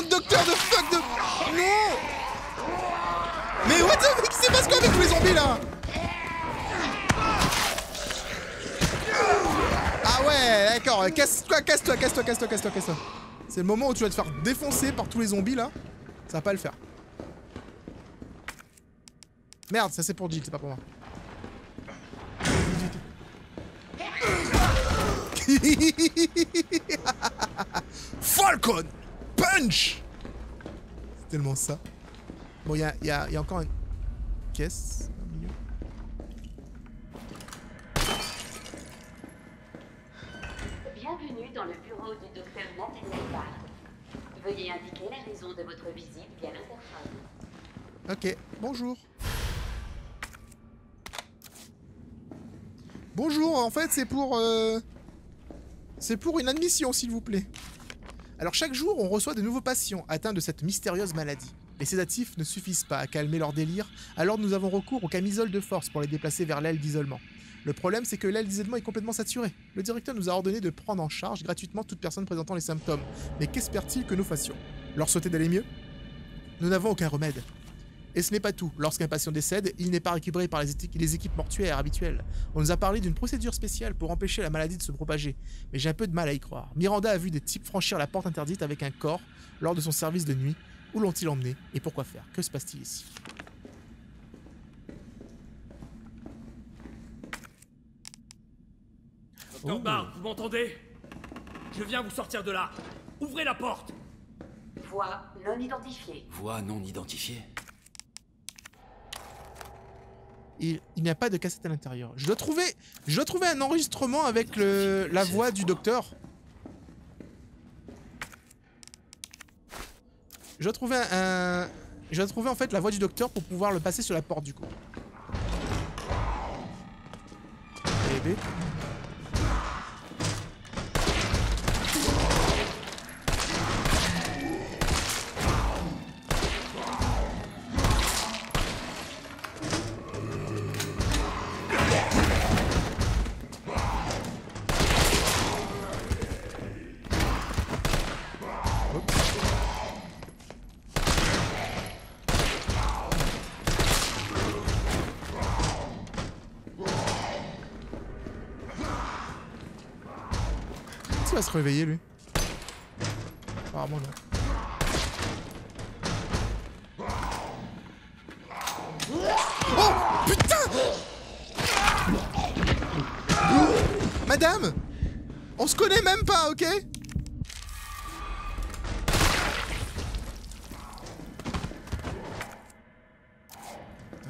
Docteur de fuck de... Non. Mais what the fuck, il se passe quoi avec tous les zombies là? Ah ouais, d'accord, casse-toi. C'est le moment où tu vas te faire défoncer par tous les zombies là. Ça va pas le faire. Merde, ça c'est pour Jill, c'est pas pour moi. Falcon Punch. C'est tellement ça. Bon, il y a encore une caisse au milieu. Bienvenue dans le bureau du docteur Nathaniel Bard. Veuillez indiquer la raison de votre visite via l'interphone. Ok, bonjour. Bonjour, en fait c'est pour une admission s'il vous plaît. Alors chaque jour, on reçoit de nouveaux patients atteints de cette mystérieuse maladie. Les sédatifs ne suffisent pas à calmer leur délire, alors nous avons recours aux camisoles de force pour les déplacer vers l'aile d'isolement. Le problème, c'est que l'aile d'isolement est complètement saturée. Le directeur nous a ordonné de prendre en charge gratuitement toute personne présentant les symptômes. Mais qu'espère-t-il que nous fassions? Leur souhaiter d'aller mieux? Nous n'avons aucun remède. Et ce n'est pas tout. Lorsqu'un patient décède, il n'est pas récupéré par les équipes mortuaires habituelles. On nous a parlé d'une procédure spéciale pour empêcher la maladie de se propager. Mais j'ai un peu de mal à y croire. Miranda a vu des types franchir la porte interdite avec un corps lors de son service de nuit. Où l'ont-ils emmené? Et pourquoi faire? Que se passe-t-il ici? Docteur Bard, vous m'entendez? Je viens vous sortir de là. Ouvrez la porte. Voix non identifiée. Voix non identifiée. Il n'y a pas de cassette à l'intérieur. Je dois trouver un enregistrement avec la voix du docteur. Je dois trouver en fait la voix du docteur pour pouvoir le passer sur la porte du coup. Bébé. Il va se réveiller lui. Oh Apparemment non. Oh putain! Madame! On se connaît même pas, ok?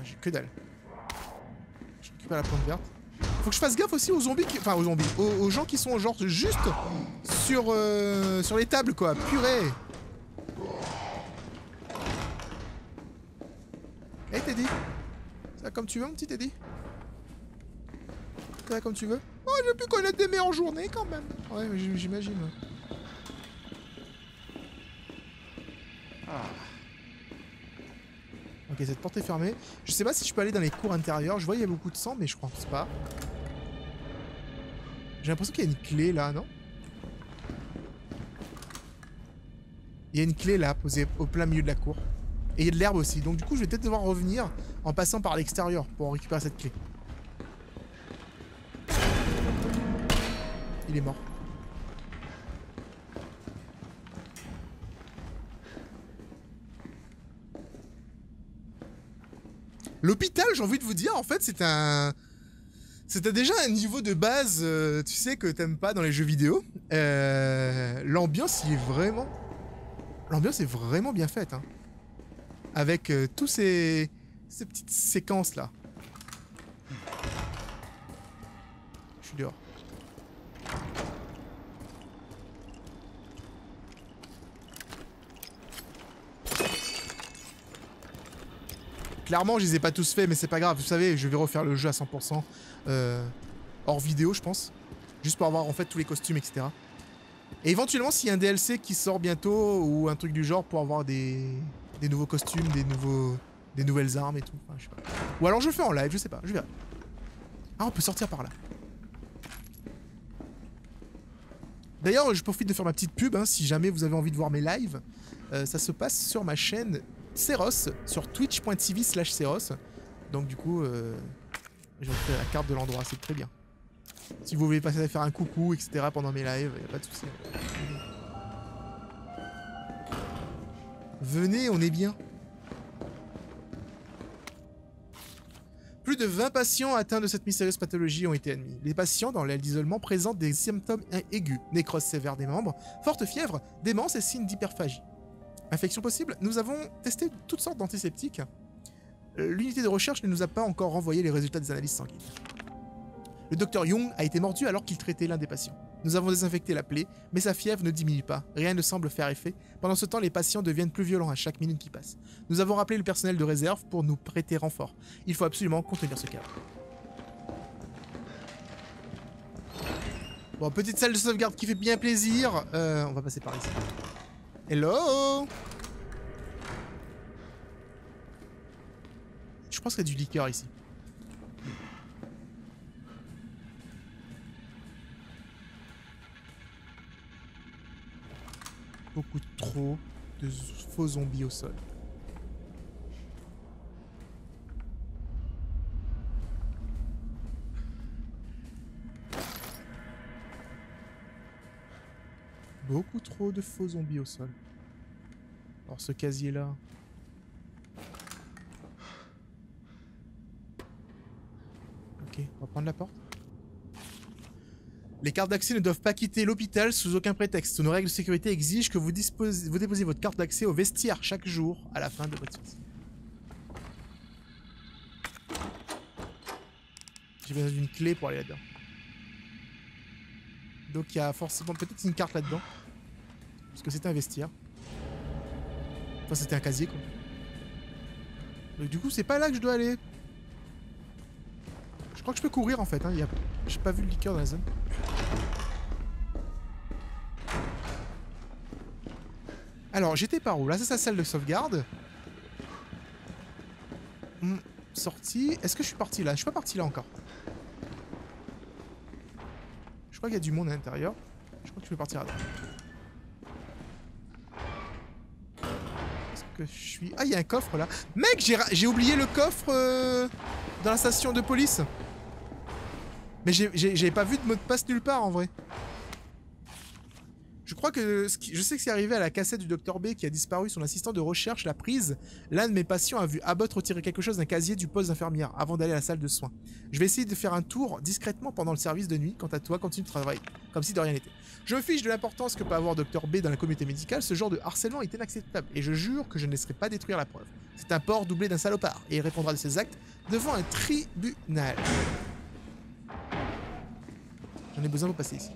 J'ai que dalle. Je récupère la plante verte. Faut que je fasse gaffe aussi aux zombies, enfin aux zombies, aux gens qui sont genre juste sur les tables quoi, purée. Hey Teddy, ça va comme tu veux mon petit Teddy? Ça va comme tu veux? Oh j'ai pu connaître des meilleures journées quand même. Ouais mais j'imagine. Ah. Ok, cette porte est fermée. Je sais pas si je peux aller dans les cours intérieurs. Je vois il y a beaucoup de sang, mais je pense pas. J'ai l'impression qu'il y a une clé là, non? Il y a une clé là, posée au plein milieu de la cour. Et il y a de l'herbe aussi. Donc du coup, je vais peut-être devoir revenir en passant par l'extérieur pour récupérer cette clé. Il est mort. L'hôpital, j'ai envie de vous dire, en fait, c'était déjà un niveau de base, tu sais, que t'aimes pas dans les jeux vidéo. L'ambiance, L'ambiance est vraiment bien faite, hein. Avec tous ces petites séquences-là. Je suis dehors. Clairement, je les ai pas tous faits, mais c'est pas grave. Vous savez, je vais refaire le jeu à 100% hors vidéo, je pense. Juste pour avoir en fait tous les costumes, etc. Et éventuellement, s'il y a un DLC qui sort bientôt ou un truc du genre pour avoir des nouveaux costumes, des nouvelles armes et tout. Enfin, je sais pas. Ou alors je le fais en live, je sais pas, je verrai. Ah, on peut sortir par là. D'ailleurs, je profite de faire ma petite pub, hein, si jamais vous avez envie de voir mes lives. Ça se passe sur ma chaîne Ceros, sur twitch.tv/Ceros. Donc du coup, je vais faire la carte de l'endroit, c'est très bien. Si vous voulez passer à faire un coucou, etc. pendant mes lives, y a pas de souci. Venez, on est bien. Plus de 20 patients atteints de cette mystérieuse pathologie ont été admis. Les patients dans l'aile d'isolement présentent des symptômes aigus, nécrose sévère des membres, forte fièvre, démence et signes d'hyperphagie. Infection possible? Nous avons testé toutes sortes d'antiseptiques. L'unité de recherche ne nous a pas encore renvoyé les résultats des analyses sanguines. Le docteur Young a été mordu alors qu'il traitait l'un des patients. Nous avons désinfecté la plaie, mais sa fièvre ne diminue pas. Rien ne semble faire effet. Pendant ce temps, les patients deviennent plus violents à chaque minute qui passe. Nous avons rappelé le personnel de réserve pour nous prêter renfort. Il faut absolument contenir ce cadre. Bon, petite salle de sauvegarde qui fait bien plaisir. On va passer par ici. Hello! Je pense qu'il y a du liqueur ici. Beaucoup trop de faux zombies au sol. Beaucoup trop de faux zombies au sol. Alors ce casier là. Ok, on va prendre la porte. Les cartes d'accès ne doivent pas quitter l'hôpital sous aucun prétexte. Nos règles de sécurité exigent que vous déposiez votre carte d'accès au vestiaire chaque jour à la fin de votre sortie. J'ai besoin d'une clé pour aller là-dedans. Donc il y a forcément peut-être une carte là-dedans. Parce que c'était un vestiaire. Enfin c'était un casier quoi. Donc du coup c'est pas là que je dois aller. Je crois que je peux courir en fait. Hein. J'ai pas vu le liqueur dans la zone. Alors j'étais par où? Là c'est sa salle de sauvegarde. Sortie. Est-ce que je suis parti là? Je suis pas parti là encore. Je crois qu'il y a du monde à l'intérieur. Je crois que je peux partir à droite. Est-ce que je suis... Ah il y a un coffre là. Mec j'ai oublié le coffre dans la station de police. Mais j'ai pas vu de mot de passe nulle part en vrai. Je crois que... Je sais que c'est arrivé à la cassette du Dr B qui a disparu. Son assistant de recherche l'a prise. L'un de mes patients a vu Abbott retirer quelque chose d'un casier du poste d'infirmière avant d'aller à la salle de soins. Je vais essayer de faire un tour discrètement pendant le service de nuit. Quant à toi, continue de travailler. Comme si de rien n'était. Je me fiche de l'importance que peut avoir Dr B dans la communauté médicale. Ce genre de harcèlement est inacceptable. Et je jure que je ne laisserai pas détruire la preuve. C'est un porc doublé d'un salopard. Et il répondra de ses actes devant un tribunal. J'en ai besoin pour passer ici.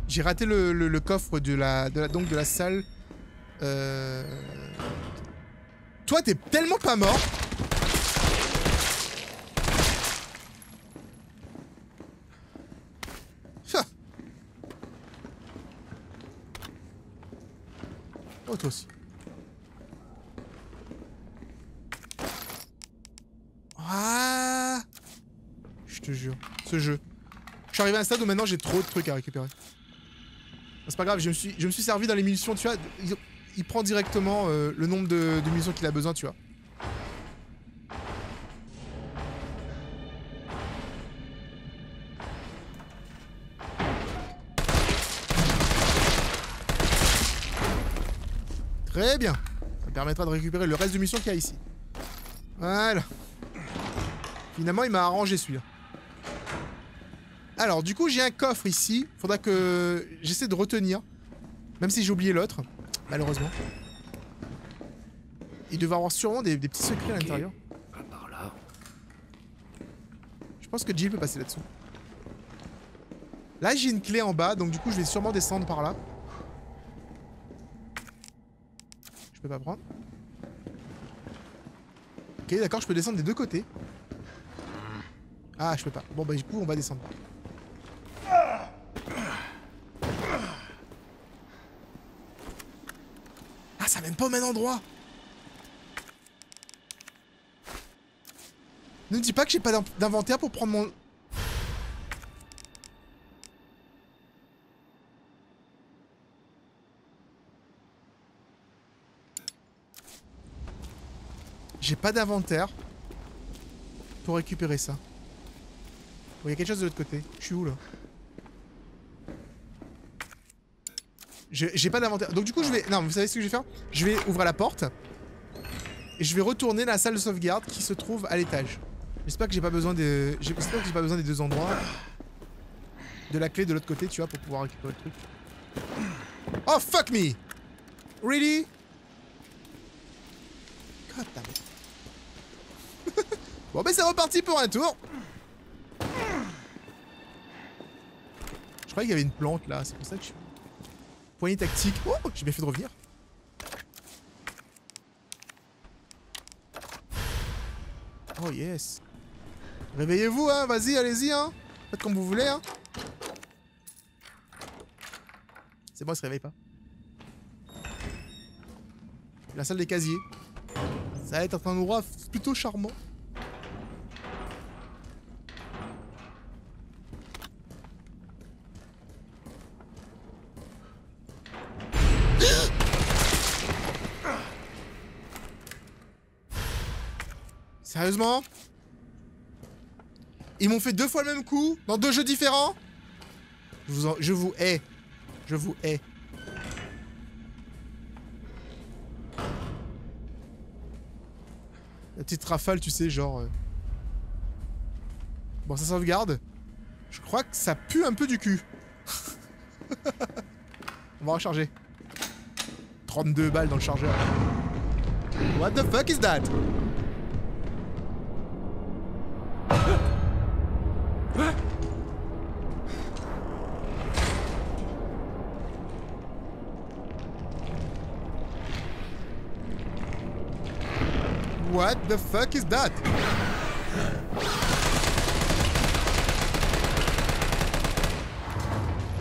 J'ai raté le coffre de la salle. Toi, t'es tellement pas mort. Oh, toi aussi. Ah, je te jure, ce jeu. Je suis arrivé à un stade où maintenant j'ai trop de trucs à récupérer. C'est pas grave, je me suis servi dans les munitions, tu vois. Il prend directement le nombre de munitions qu'il a besoin, tu vois. Très bien. Ça me permettra de récupérer le reste de munitions qu'il y a ici. Voilà. Finalement, il m'a arrangé celui-là. Alors, du coup, j'ai un coffre ici. Faudra que j'essaie de retenir. Même si j'ai oublié l'autre, malheureusement. Il devait avoir sûrement des petits secrets à l'intérieur. Par là. Je pense que Jill peut passer là-dessous. Là, j'ai une clé en bas, donc du coup, je vais sûrement descendre par là. Je peux pas prendre. Ok, d'accord, je peux descendre des deux côtés. Ah, je peux pas. Bon, bah du coup, on va descendre. Ah, ça mène pas au même endroit. Ne me dis pas que j'ai pas d'inventaire pour prendre mon... J'ai pas d'inventaire pour récupérer ça. Bon, il y a quelque chose de l'autre côté. Je suis où là? J'ai pas d'inventaire. Donc du coup je vais... Non, vous savez ce que je vais faire? Je vais ouvrir la porte. Et je vais retourner dans la salle de sauvegarde qui se trouve à l'étage. J'espère que j'ai pas besoin de... J'espère que j'ai pas besoin des deux endroits. De la clé de l'autre côté, tu vois, pour pouvoir récupérer le truc. Oh fuck me! Really? God damn it. Bon ben c'est reparti pour un tour. Je croyais qu'il y avait une plante là, c'est pour ça que je... Poignée tactique. Oh, j'ai bien fait de revenir. Oh yes. Réveillez-vous hein, vas-y, allez-y hein. Faites comme vous voulez hein. C'est bon, il se réveille pas. La salle des casiers. Ça va être un endroit plutôt charmant. Sérieusement? Ils m'ont fait 2 fois le même coup dans 2 jeux différents? Je vous hais. Je vous hais. La petite rafale, tu sais, genre... Bon, ça sauvegarde. Je crois que ça pue un peu du cul. On va recharger. 32 balles dans le chargeur. What the fuck is that? What the fuck is that?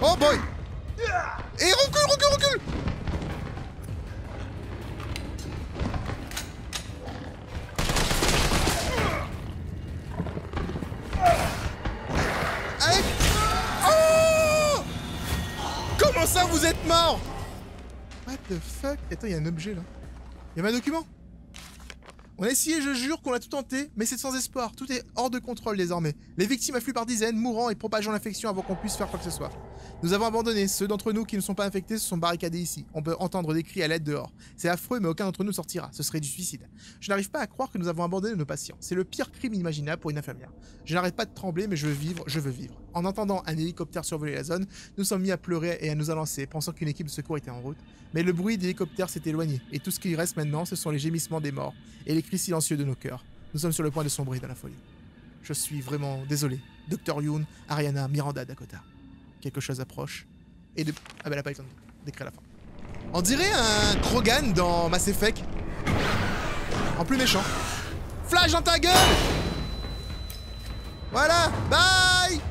Oh boy! Et recule! Allez! Oh! Comment ça vous êtes mort? What the fuck? Attends, il y a un objet là. Il y a un document? On a essayé, je jure qu'on a tout tenté, mais c'est sans espoir. Tout est hors de contrôle désormais. Les victimes affluent par dizaines, mourant et propageant l'infection avant qu'on puisse faire quoi que ce soit. Nous avons abandonné. Ceux d'entre nous qui ne sont pas infectés se sont barricadés ici. On peut entendre des cris à l'aide dehors. C'est affreux, mais aucun d'entre nous sortira. Ce serait du suicide. Je n'arrive pas à croire que nous avons abandonné nos patients. C'est le pire crime imaginable pour une infirmière. Je n'arrête pas de trembler, mais je veux vivre. En entendant un hélicoptère survoler la zone, nous sommes mis à pleurer et à nous alancer, pensant qu'une équipe de secours était en route. Mais le bruit des hélicoptères s'est éloigné, et tout ce qui reste maintenant, ce sont les gémissements des morts et les cris silencieux de nos cœurs. Nous sommes sur le point de sombrer dans la folie. Je suis vraiment désolé. Dr. Yoon, Ariana, Miranda, Dakota. Quelque chose approche. Et de... Ah bah elle a pas eu le temps d'écrire la fin. On dirait un Krogan dans Mass Effect. En plus méchant. Flash dans ta gueule! Voilà! Bye!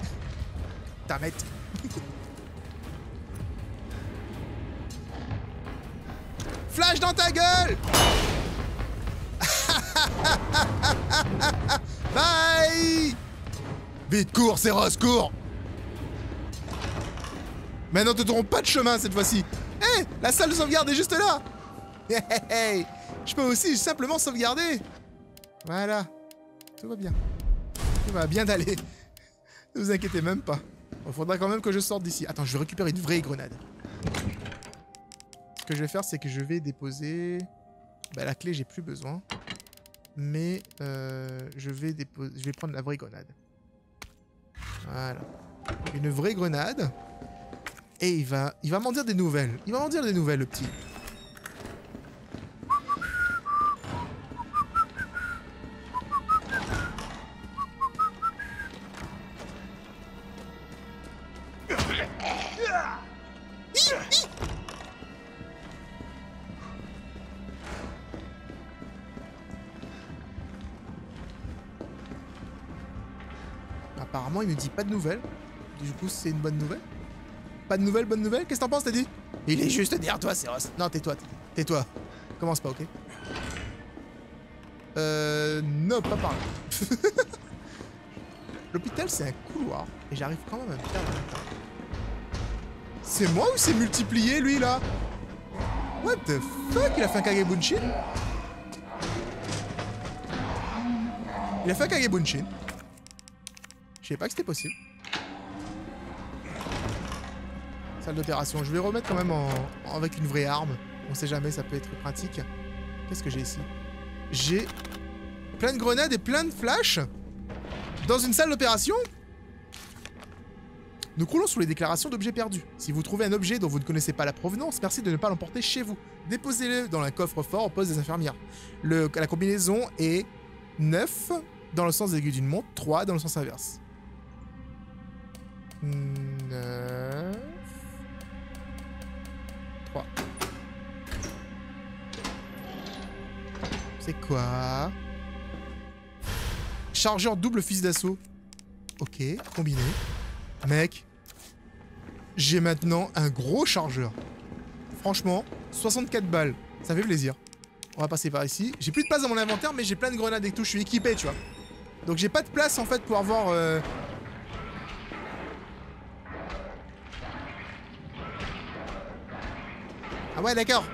T'arrêtes. Flash dans ta gueule! Bye! Vite, cours, Seros, cours! Maintenant, te trompe pas de chemin cette fois-ci. Hé, la salle de sauvegarde est juste là. Hey, je peux aussi simplement sauvegarder. Voilà. Tout va bien. Tout va bien d'aller. Ne vous inquiétez même pas. Il faudra quand même que je sorte d'ici. Attends, je vais récupérer une vraie grenade. Ce que je vais faire, c'est que je vais déposer... Bah, la clé, j'ai plus besoin. Mais je vais prendre la vraie grenade. Voilà. Une vraie grenade. Et il va m'en dire des nouvelles. Il va m'en dire des nouvelles, le petit. Apparemment, il me dit pas de nouvelles. Du coup, c'est une bonne nouvelle. Pas de nouvelles, bonne nouvelle? Qu'est-ce que t'en penses, t'as dit? Il est juste derrière toi, Seros. Non, tais-toi, tais-toi. Commence pas, ok? Non, pas par là. L'hôpital, c'est un couloir. Et j'arrive quand même à me perdre en même temps. C'est moi ou c'est multiplié, lui, là? What the fuck? Il a fait un Kagebunshin? Il a fait un Kagebunshin. Je savais pas que c'était possible. Salle d'opération. Je vais remettre quand même avec une vraie arme. On sait jamais, ça peut être pratique. Qu'est-ce que j'ai ici? J'ai plein de grenades et plein de flashs dans une salle d'opération. Nous croulons sous les déclarations d'objets perdus. Si vous trouvez un objet dont vous ne connaissez pas la provenance, merci de ne pas l'emporter chez vous. Déposez-le dans un coffre-fort au poste des infirmières. La combinaison est 9 dans le sens aigu d'une montre, 3 dans le sens inverse. 9... 3. C'est quoi? Chargeur double fusil d'assaut. Ok, combiné. Mec, j'ai maintenant un gros chargeur. Franchement, 64 balles. Ça fait plaisir. On va passer par ici. J'ai plus de place dans mon inventaire, mais j'ai plein de grenades et tout. Je suis équipé, tu vois. Donc j'ai pas de place en fait pour avoir... Ah ouais, d'accord.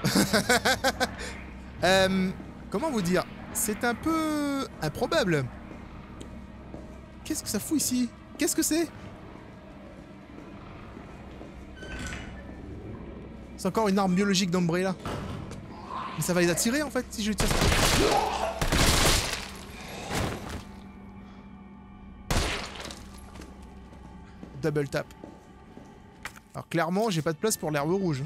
Comment vous dire? C'est un peu improbable. Qu'est-ce que ça fout ici? Qu'est-ce que c'est? C'est encore une arme biologique d'Umbrella. Mais ça va les attirer en fait si je tire. Double tap. Alors clairement, j'ai pas de place pour l'herbe rouge.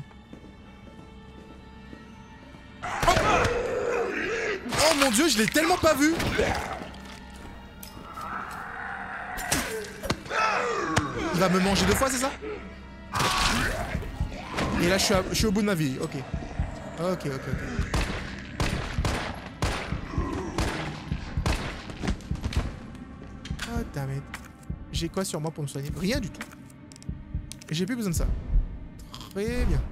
Oh mon dieu, je l'ai tellement pas vu. Il va me manger 2 fois, c'est ça? Et là, je suis au bout de ma vie. Ok. Ok. Oh, damn it. J'ai quoi sur moi pour me soigner? Rien du tout. Et j'ai plus besoin de ça. Très bien.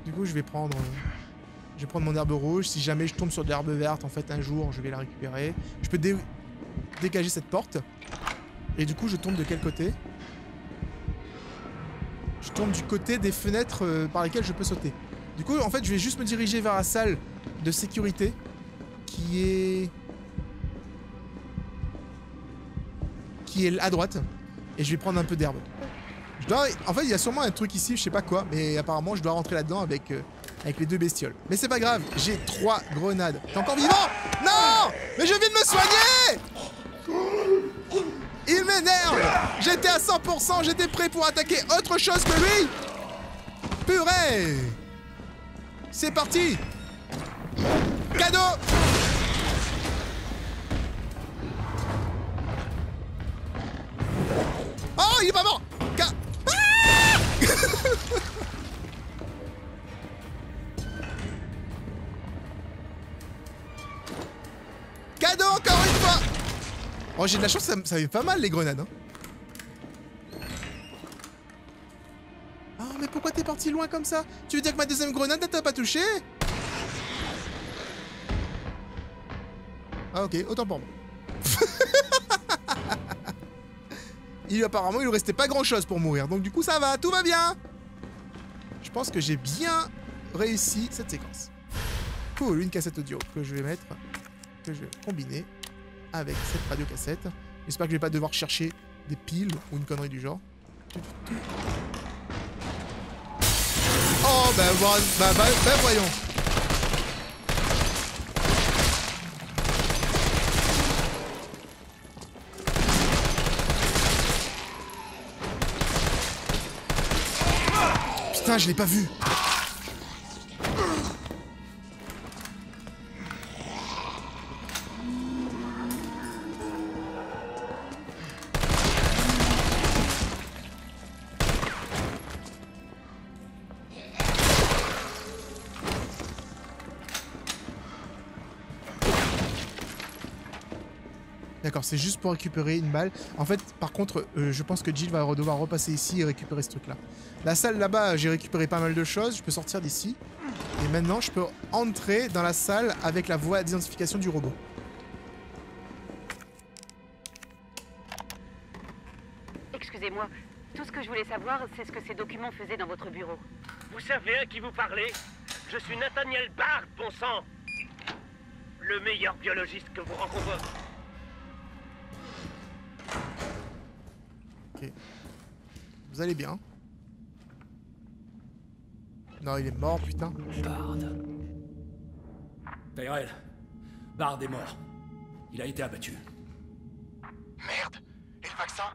Du coup, je vais prendre mon herbe rouge. Si jamais je tombe sur de l'herbe verte, en fait, un jour, je vais la récupérer. Je peux dégager cette porte. Et du coup, je tombe de quel côté? Je tombe du côté des fenêtres par lesquelles je peux sauter. Du coup, en fait, je vais juste me diriger vers la salle de sécurité qui est à droite. Et je vais prendre un peu d'herbe. En fait, il y a sûrement un truc ici, je sais pas quoi, mais apparemment, je dois rentrer là-dedans avec les deux bestioles. Mais c'est pas grave, j'ai 3 grenades. T'es encore vivant? Non! Mais je viens de me soigner! Il m'énerve! J'étais à 100%, j'étais prêt pour attaquer autre chose que lui! Purée! C'est parti! Cadeau! Oh, il est pas mort! Cadeau encore une fois! Oh, j'ai de la chance, ça fait pas mal les grenades. Hein. Oh, mais pourquoi t'es parti loin comme ça? Tu veux dire que ma deuxième grenade ne t'a pas touché? Ah ok, autant pour moi. Apparemment, il lui restait pas grand chose pour mourir. Donc du coup, ça va, tout va bien. Je pense que j'ai bien réussi cette séquence. Cool, une cassette audio que je vais mettre, que je vais combiner avec cette radiocassette. J'espère que je vais pas devoir chercher des piles ou une connerie du genre. Oh, bah voyons. Putain, je l'ai pas vu. D'accord, c'est juste pour récupérer une balle. En fait, par contre, je pense que Jill va devoir repasser ici et récupérer ce truc-là. La salle là-bas, j'ai récupéré pas mal de choses. Je peux sortir d'ici. Et maintenant, je peux entrer dans la salle avec la voie d'identification du robot. Excusez-moi, tout ce que je voulais savoir, c'est ce que ces documents faisaient dans votre bureau. Vous savez à qui vous parlez? Je suis Nathaniel Bard, bon sang! Le meilleur biologiste que vous rencontrez. Ok. Vous allez bien? Non, il est mort, putain. Bard. Tyrell, Bard est mort. Il a été abattu. Merde. Et le vaccin?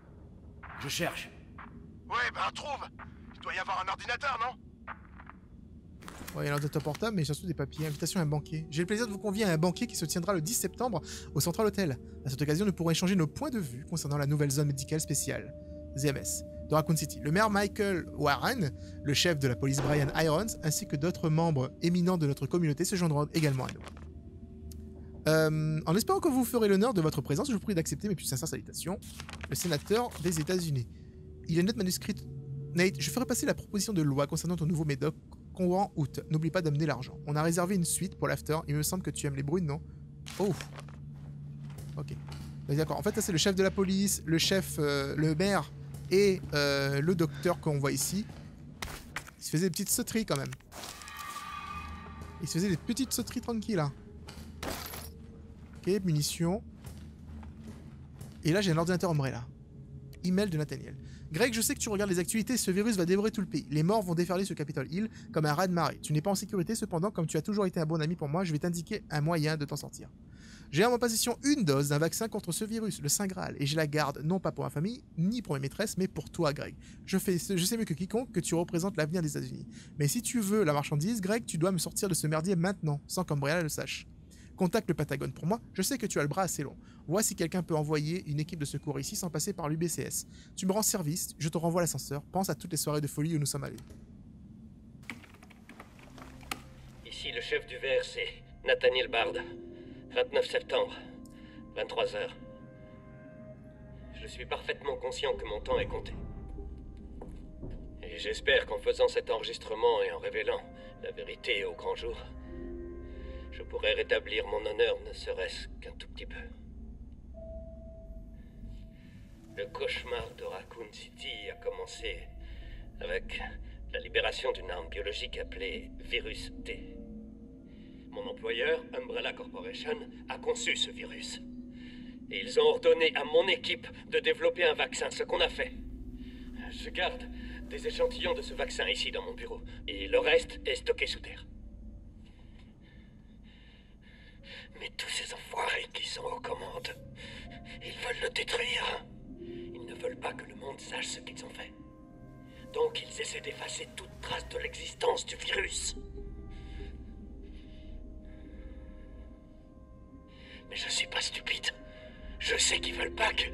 Je cherche. Ouais, bah trouve. Il doit y avoir un ordinateur, non? Ouais, il y a un ordinateur portable, mais surtout des papiers. Invitation à un banquet. J'ai le plaisir de vous convier à un banquet qui se tiendra le 10 septembre au Central Hotel. À cette occasion, nous pourrons échanger nos points de vue concernant la nouvelle zone médicale spéciale, ZMS, de Raccoon City. Le maire Michael Warren, le chef de la police Brian Irons, ainsi que d'autres membres éminents de notre communauté se joindront également à nous. En espérant que vous ferez l'honneur de votre présence, je vous prie d'accepter mes plus sincères salutations. Le sénateur des États-Unis. Il est notre manuscrit. Nate, je ferai passer la proposition de loi concernant ton nouveau médoc courant août. N'oublie pas d'amener l'argent. On a réservé une suite pour l'after. Il me semble que tu aimes les bruits, non? Oh. Ok. D'accord. En fait, ça c'est le chef de la police, le chef, le maire et le docteur qu'on voit ici. Il se faisait des petites sauteries quand même. Il se faisait des petites sauteries tranquilles là. Ok, munitions. Et là j'ai un ordinateur Umbrella. Email de Nathaniel. Greg, je sais que tu regardes les actualités, ce virus va dévorer tout le pays. Les morts vont déferler sur Capitol Hill comme un raz-de-marée. Tu n'es pas en sécurité, cependant, comme tu as toujours été un bon ami pour moi, je vais t'indiquer un moyen de t'en sortir. J'ai en ma possession une dose d'un vaccin contre ce virus, le Saint Graal, et je la garde non pas pour ma famille, ni pour mes maîtresses, mais pour toi, Greg. Je sais mieux que quiconque que tu représentes l'avenir des États-Unis. Mais si tu veux la marchandise, Greg, tu dois me sortir de ce merdier maintenant, sans qu'Umbrella le sache. Contacte le Patagone pour moi, je sais que tu as le bras assez long. Vois si quelqu'un peut envoyer une équipe de secours ici sans passer par l'UBCS. Tu me rends service, je te renvoie l'ascenseur, pense à toutes les soirées de folie où nous sommes allés. Ici le chef du VRC, Nathaniel Bard. 29 septembre, 23h. Je suis parfaitement conscient que mon temps est compté. Et j'espère qu'en faisant cet enregistrement et en révélant la vérité au grand jour, je pourrai rétablir mon honneur ne serait-ce qu'un tout petit peu. Le cauchemar de Raccoon City a commencé avec la libération d'une arme biologique appelée Virus T. Mon employeur, Umbrella Corporation, a conçu ce virus. Et ils ont ordonné à mon équipe de développer un vaccin, ce qu'on a fait. Je garde des échantillons de ce vaccin ici dans mon bureau, et le reste est stocké sous terre. Mais tous ces enfoirés qui sont aux commandes, ils veulent le détruire. Ils ne veulent pas que le monde sache ce qu'ils ont fait. Donc ils essaient d'effacer toute trace de l'existence du virus. Mais je suis pas stupide. Je sais qu'ils veulent pas que...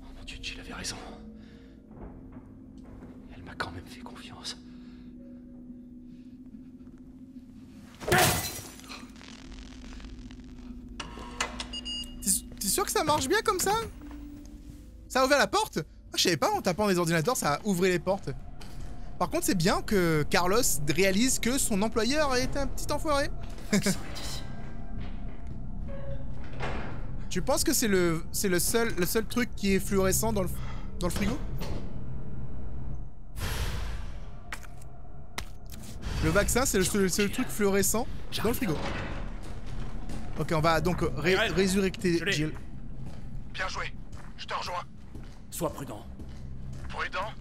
Oh mon Dieu, Jill avait raison. Elle m'a quand même fait confiance. T'es sûr que ça marche bien comme ça? Ça a ouvert la porte? Ah, je savais pas, en tapant les ordinateurs, ça a ouvert les portes. Par contre, c'est bien que Carlos réalise que son employeur est un petit enfoiré. Tu penses que c'est le seul truc qui est fluorescent dans le frigo? Le vaccin, c'est le seul truc fluorescent dans le frigo. Ok, on va donc résurrecter Jill. Bien joué, je te rejoins. Sois prudent. Prudent?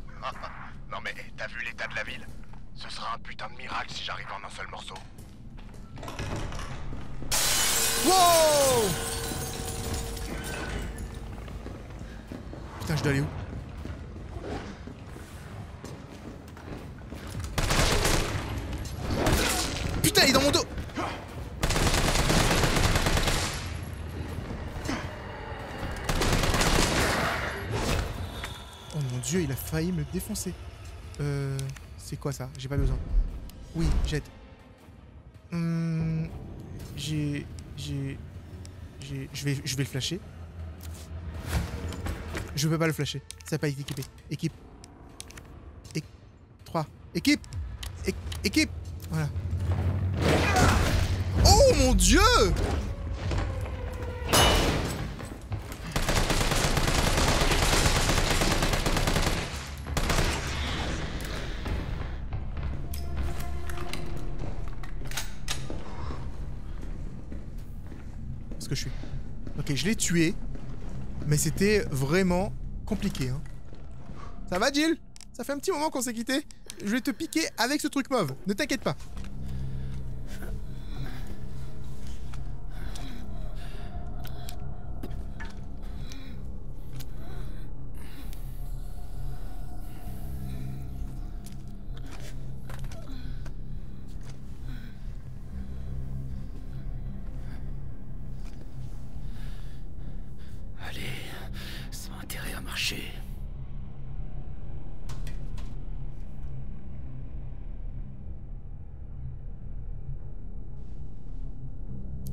Non mais t'as vu l'état de la ville? Ce sera un putain de miracle si j'arrive en un seul morceau. Wow! Putain, je dois aller où? Putain, il est dans mon dos! Oh mon Dieu, il a failli me défoncer. C'est quoi ça? J'ai pas besoin. Oui, jette. Je vais le flasher. Je peux pas le flasher. Ça n'a pas été équipé. Équipe. 3. Équipe. Équipe. Voilà. Oh mon Dieu! Parce que je suis. Ok, je l'ai tué. Mais c'était vraiment compliqué. Hein. Ça va, Jill? Ça fait un petit moment qu'on s'est quitté. Je vais te piquer avec ce truc mauve. Ne t'inquiète pas.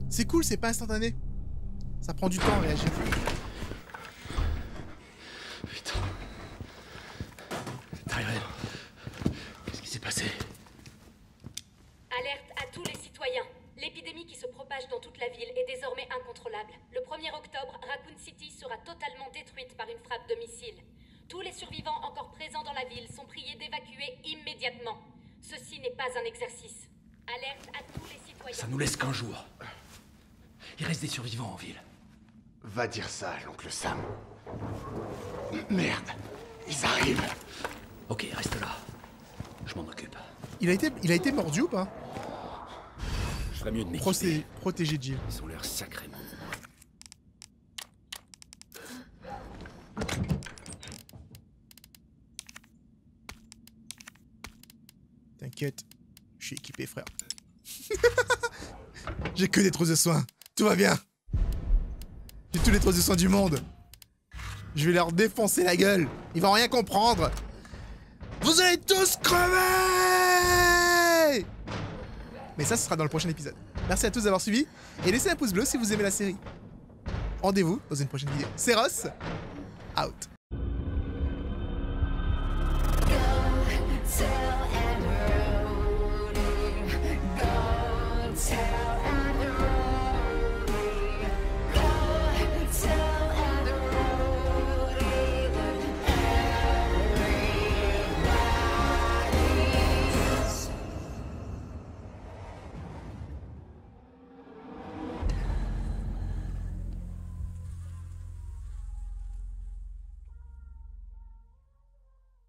C'est cool, c'est pas instantané. Ça prend du temps à réagir. Putain. Tyrell. Qu'est-ce qui s'est passé? Alerte à tous les citoyens. L'épidémie qui se propage dans toute la ville est désormais incontrôlable. Le 1er octobre, Raccoon City sera totalement détruite par une frappe de missile. Tous les survivants encore présents dans la ville sont priés d'évacuer immédiatement. Ceci n'est pas un exercice. Alerte à tous les citoyens. Ça nous laisse qu'un jour. Il reste des survivants en ville. Va dire ça à l'oncle Sam. Merde, ils arrivent. Ok, reste là. Je m'en occupe. Il a été mordu ou pas? Je ferais mieux de m'équiper. Protéger Jill. Ils ont l'air sacrément. T'inquiète, je suis équipé, frère. J'ai que des trousses de soins. Tout va bien. J'ai tous les trousses de soins du monde. Je vais leur défoncer la gueule. Ils vont rien comprendre. Vous allez tous crever! Mais ça, ce sera dans le prochain épisode. Merci à tous d'avoir suivi. Et laissez un pouce bleu si vous aimez la série. Rendez-vous dans une prochaine vidéo. C'est Ross, out.